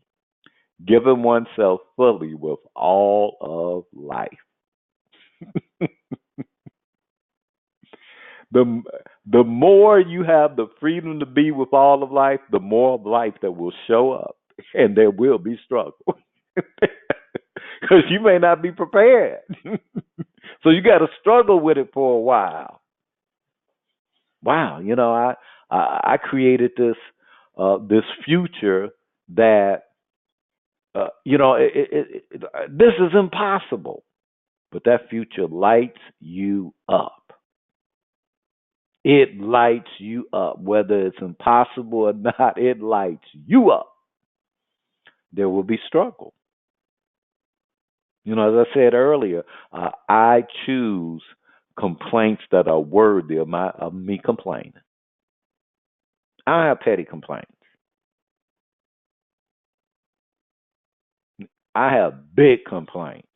giving oneself fully with all of life. the the more you have the freedom to be with all of life, the more of life that will show up, and there will be struggle because you may not be prepared. So you got to struggle with it for a while. Wow, I created this future that this is impossible, but that future lights you up. It lights you up. Whether it's impossible or not, it lights you up. there will be struggle. As I said earlier, I choose complaints that are worthy of me complaining. I don't have petty complaints. I have big complaints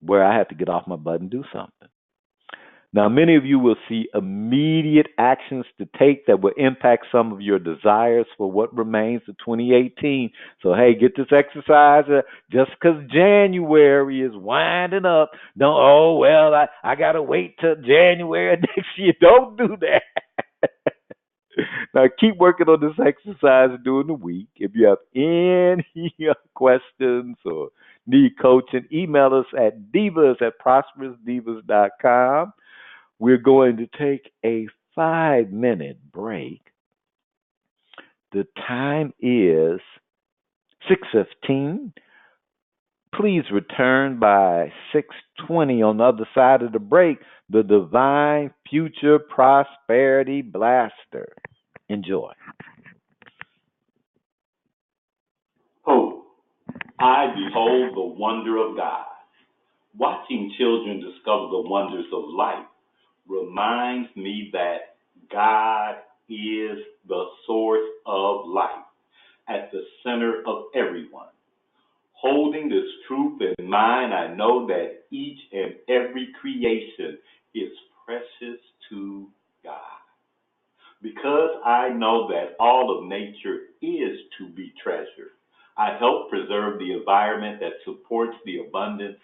where I have to get off my butt and do something. Now, many of you will see immediate actions to take that will impact some of your desires for what remains of 2018. So, hey, get this exercise. Just because January is winding up, don't, oh, well, I got to wait till January next year. Don't do that. Now, keep working on this exercise during the week. If you have any questions or need coaching, email us at divas@prosperousdivas.com. We're going to take a 5-minute break. The time is 6:15. Please return by 6:20 on the other side of the break. The Divine Future Prosperity Blaster. Enjoy.
Hope. I behold the wonder of God. Watching children discover the wonders of life reminds me that God is the source of life at the center of everyone. Holding this truth in mind, I know that each and every creation is precious to God. Because I know that all of nature is to be treasured, I help preserve the environment that supports the abundance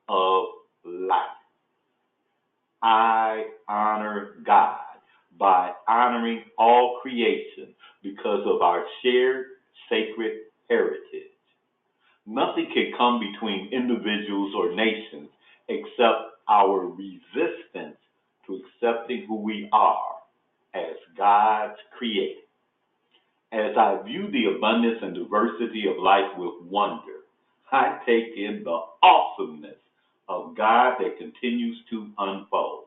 of life. I honor God by honoring all creation because of our shared sacred heritage. Nothing can come between individuals or nations except our resistance to accepting who we are as God's created. As I view the abundance and diversity of life with wonder, I take in the awesomeness of God that continues to unfold.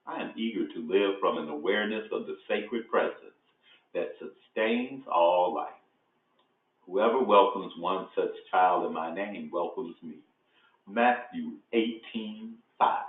I am eager to live from an awareness of the sacred presence that sustains all life. Whoever welcomes one such child in my name welcomes me. Matthew 18:5.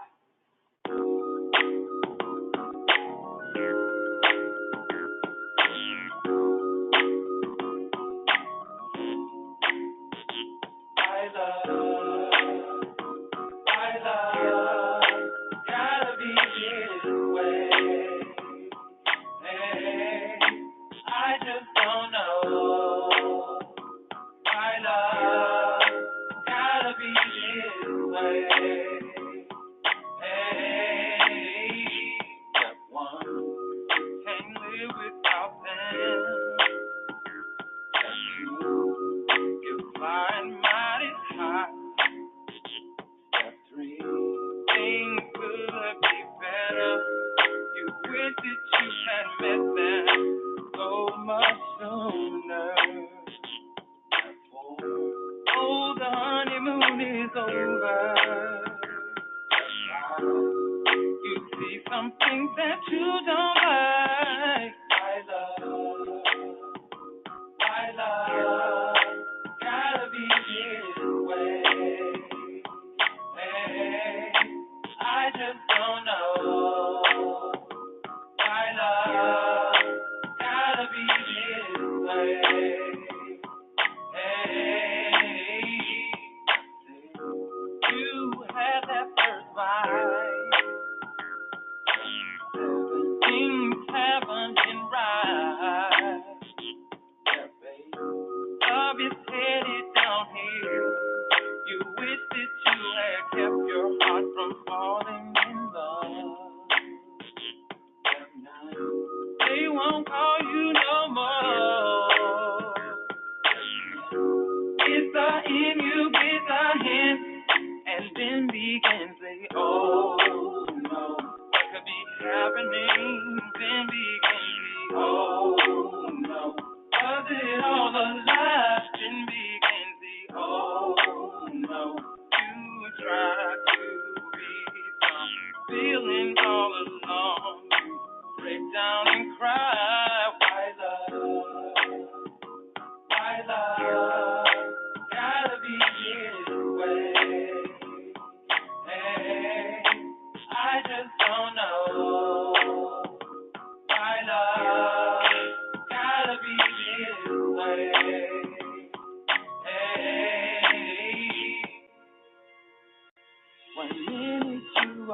Why love?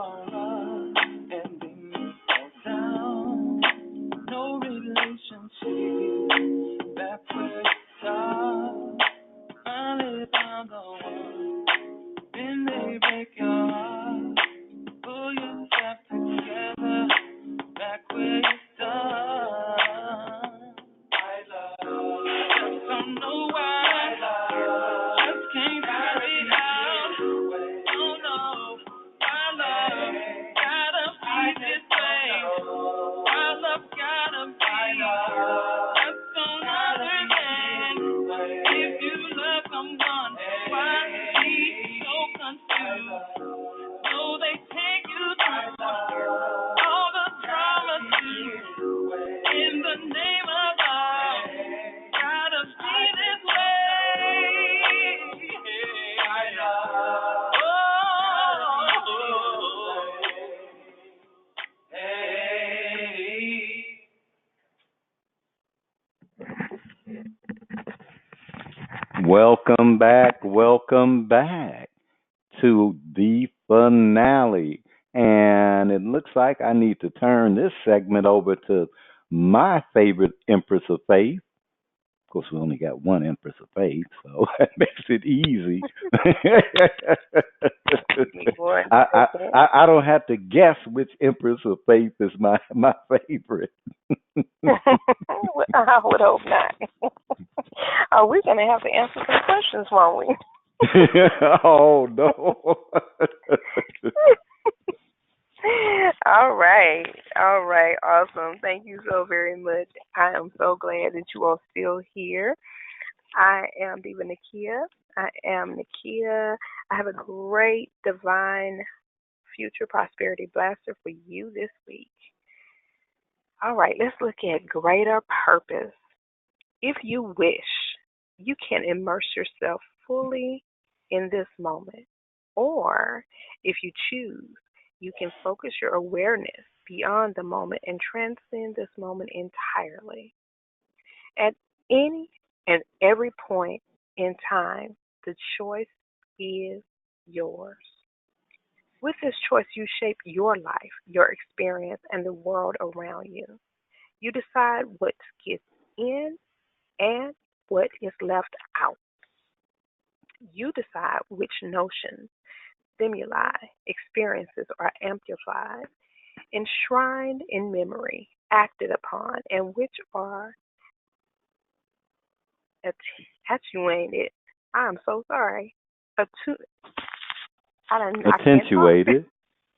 our love and we fall down. No relationship back where it starts. Finally found the one. Then they break your heart. Pull yourself together back where you start. I love. Just don't know why. I love. Just can't figure it out. Don't know. My love gotta be this way. My love gotta be. Just don't understand. If you love someone, why be so confused? So they take you through all the drama too. In the name of love, gotta be this way.
Welcome back to the finale. And it looks like I need to turn this segment over to my favorite Empress of Faith. Of course, we only got one Empress of Faith, so that makes it easy. I don't have to guess which Empress of Faith is my favorite.
I would hope not. Oh, we're going to have to answer some questions, won't we?
Oh, no.
All right. Awesome. Thank you so very much. I am so glad that you are still here. I am Diva Nakia. I have a great divine future prosperity blaster for you this week. All right, let's look at greater purpose. If you wish, you can immerse yourself fully in this moment. Or if you choose, you can focus your awareness beyond the moment and transcend this moment entirely. At any and every point in time, the choice is yours. With this choice, you shape your life, your experience, and the world around you. You decide what gets in and what is left out. You decide which notions, stimuli, experiences are amplified, enshrined in memory, acted upon, and which are attenuated. I'm so sorry.
Attenuated.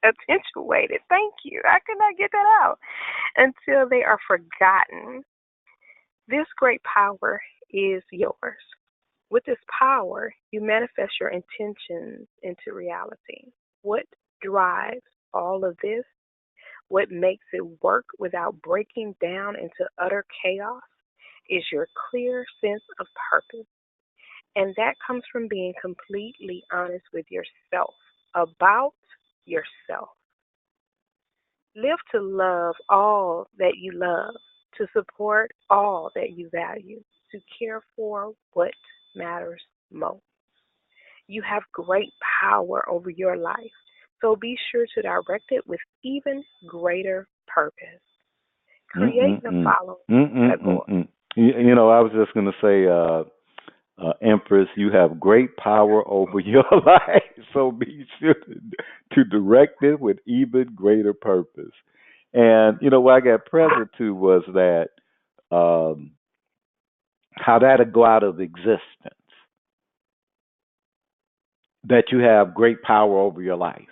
Attenuated. Thank you. I could not get that out until they are forgotten. This great power is yours. With this power, you manifest your intentions into reality. What drives all of this? What makes it work without breaking down into utter chaos is your clear sense of purpose. And that comes from being completely honest with yourself about yourself. Live to love all that you love, to support all that you value, to care for what matters most. You have great power over your life, so be sure to direct it with even greater purpose. Create the following.
You know, I was just going to say, Empress, you have great power over your life, so be sure to direct it with even greater purpose. And, you know, what I got present to was that how that'll go out of existence, that you have great power over your life.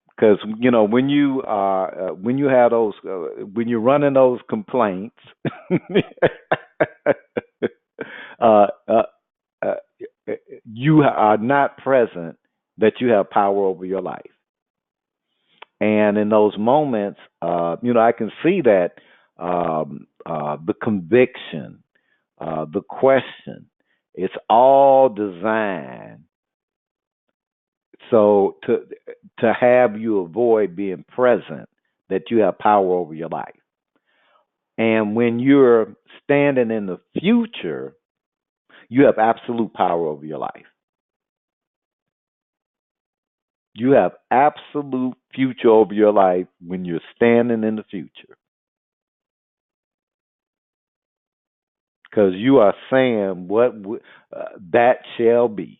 Because you know when you have those when you're running those complaints, uh, uh, uh, you are not present that you have power over your life. And in those moments, you know, I can see that the conviction, the question, it's all designed so to have you avoid being present, that you have power over your life. And when you're standing in the future, you have absolute power over your life. You have absolute future over your life when you're standing in the future. Because you are saying that shall be.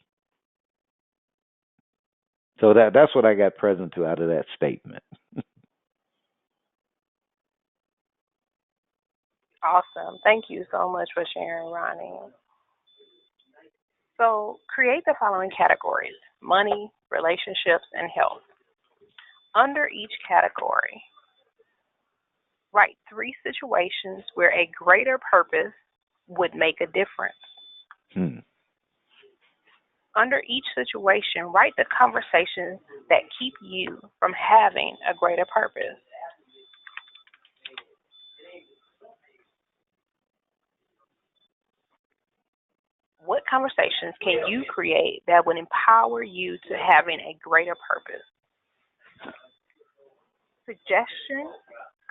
So that's what I got present to out of that statement.
Awesome. Thank you so much for sharing, Ronnie. So, create the following categories: money, relationships, and health. Under each category, write 3 situations where a greater purpose would make a difference.
Hmm.
Under each situation, write the conversations that keep you from having a greater purpose. What conversations can you create that would empower you to having a greater purpose? Suggestions,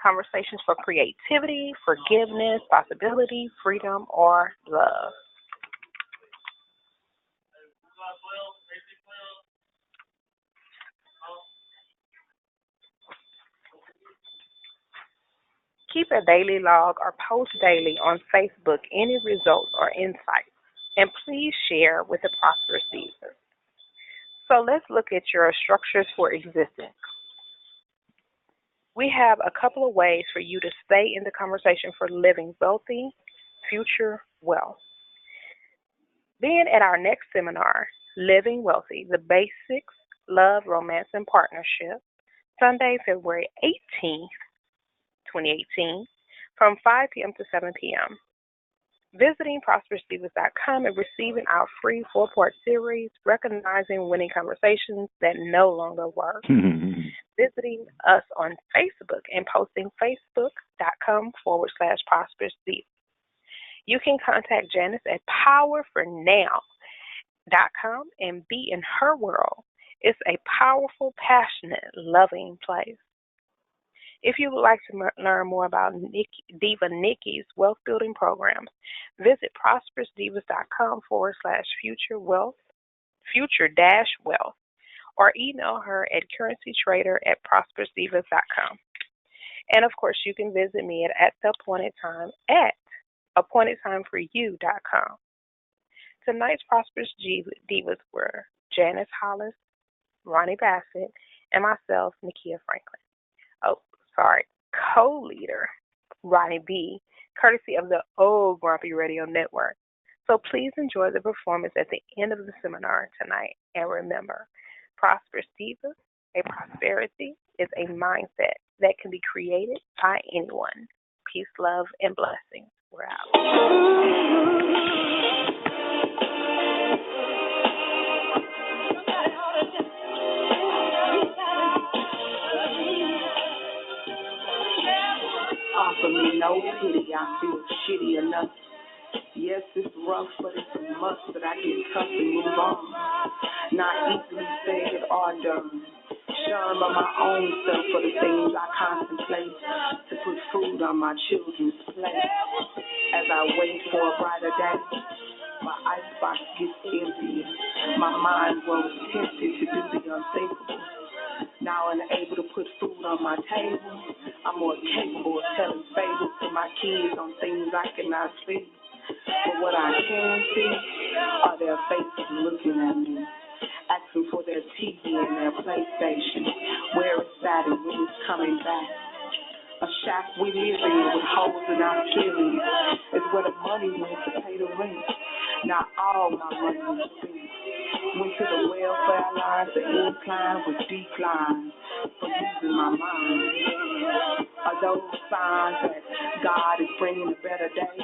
conversations for creativity, forgiveness, possibility, freedom, or love. Keep a daily log or post daily on Facebook any results or insights, and please share with the Prosperous Divas. So let's look at your structures for existence. We have a couple of ways for you to stay in the conversation for living wealthy, future wealth. Then at our next seminar, Living Wealthy, the Basics, Love, Romance, and Partnership, Sunday, February 18th, 2018, from 5 p.m. to 7 p.m. Visiting prosperousdivas.com and receiving our free 4-part series, Recognizing Winning Conversations That No Longer Work. Visiting us on Facebook and posting facebook.com/prosperousdivas. You can contact Janice at powerfornow.com and be in her world. It's a powerful, passionate, loving place. If you would like to learn more about Diva Nikki's wealth building programs, visit prosperousdivas.com/future wealth, future-wealth, or email her at currencytrader@prosperousdivas.com. And of course, you can visit me at the appointed time at appointedtimeforyou.com. Tonight's Prosperous Divas were Janice Hollis, Ronnie Bassett, and myself, Nakia Franklin. Co-leader, Ronnie B., courtesy of the Old Grumpy Radio Network. So please enjoy the performance at the end of the seminar tonight. And remember, Prosperous Divas, a prosperity is a mindset that can be created by anyone. Peace, love, and blessings. We're out.
Offer me no pity, I feel shitty enough. Yes, it's rough, but it's a must that I get tough and move on. Not easily said or done. Shunned by my own self for the things I contemplate to put food on my children's plate. As I wait for a brighter day, my icebox gets emptier. My mind grows tempted to do the unthinkable. Now unable to put food on my table, I'm more capable of telling fables to my kids on things I cannot see. But what I can see are their faces looking at me, asking for their TV and their PlayStation, where it's at and when it's coming back. A shack we live in with holes in our ceilings is where the money went to pay the rent. Not all my money was spent. Went to the welfare lines, the incline was declined for losing my mind. Are those signs that God is bringing a better day?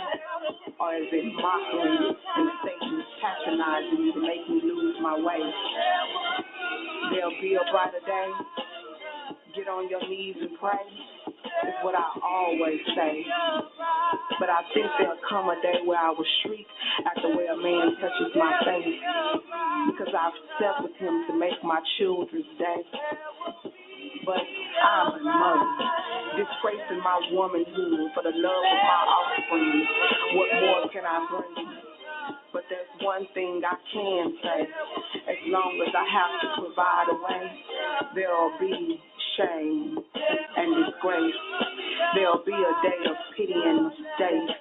Or is it mockery and Satan patronizing me to make me lose my way? There'll be a brighter day. Get on your knees and pray. Is what I always say. But I think there'll come a day where I will shriek at the way a man touches my face, because I've slept with him to make my children's day. But I'm a mother, disgracing my womanhood for the love of my offspring. What more can I bring? But there's one thing I can say. As long as I have to provide a way, there'll be shame and disgrace. There'll be a day of pity and mistake.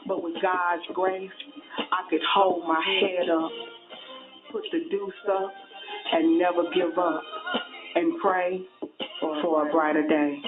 But with God's grace, I could hold my head up, put the deuce up, and never give up, and pray for a brighter day.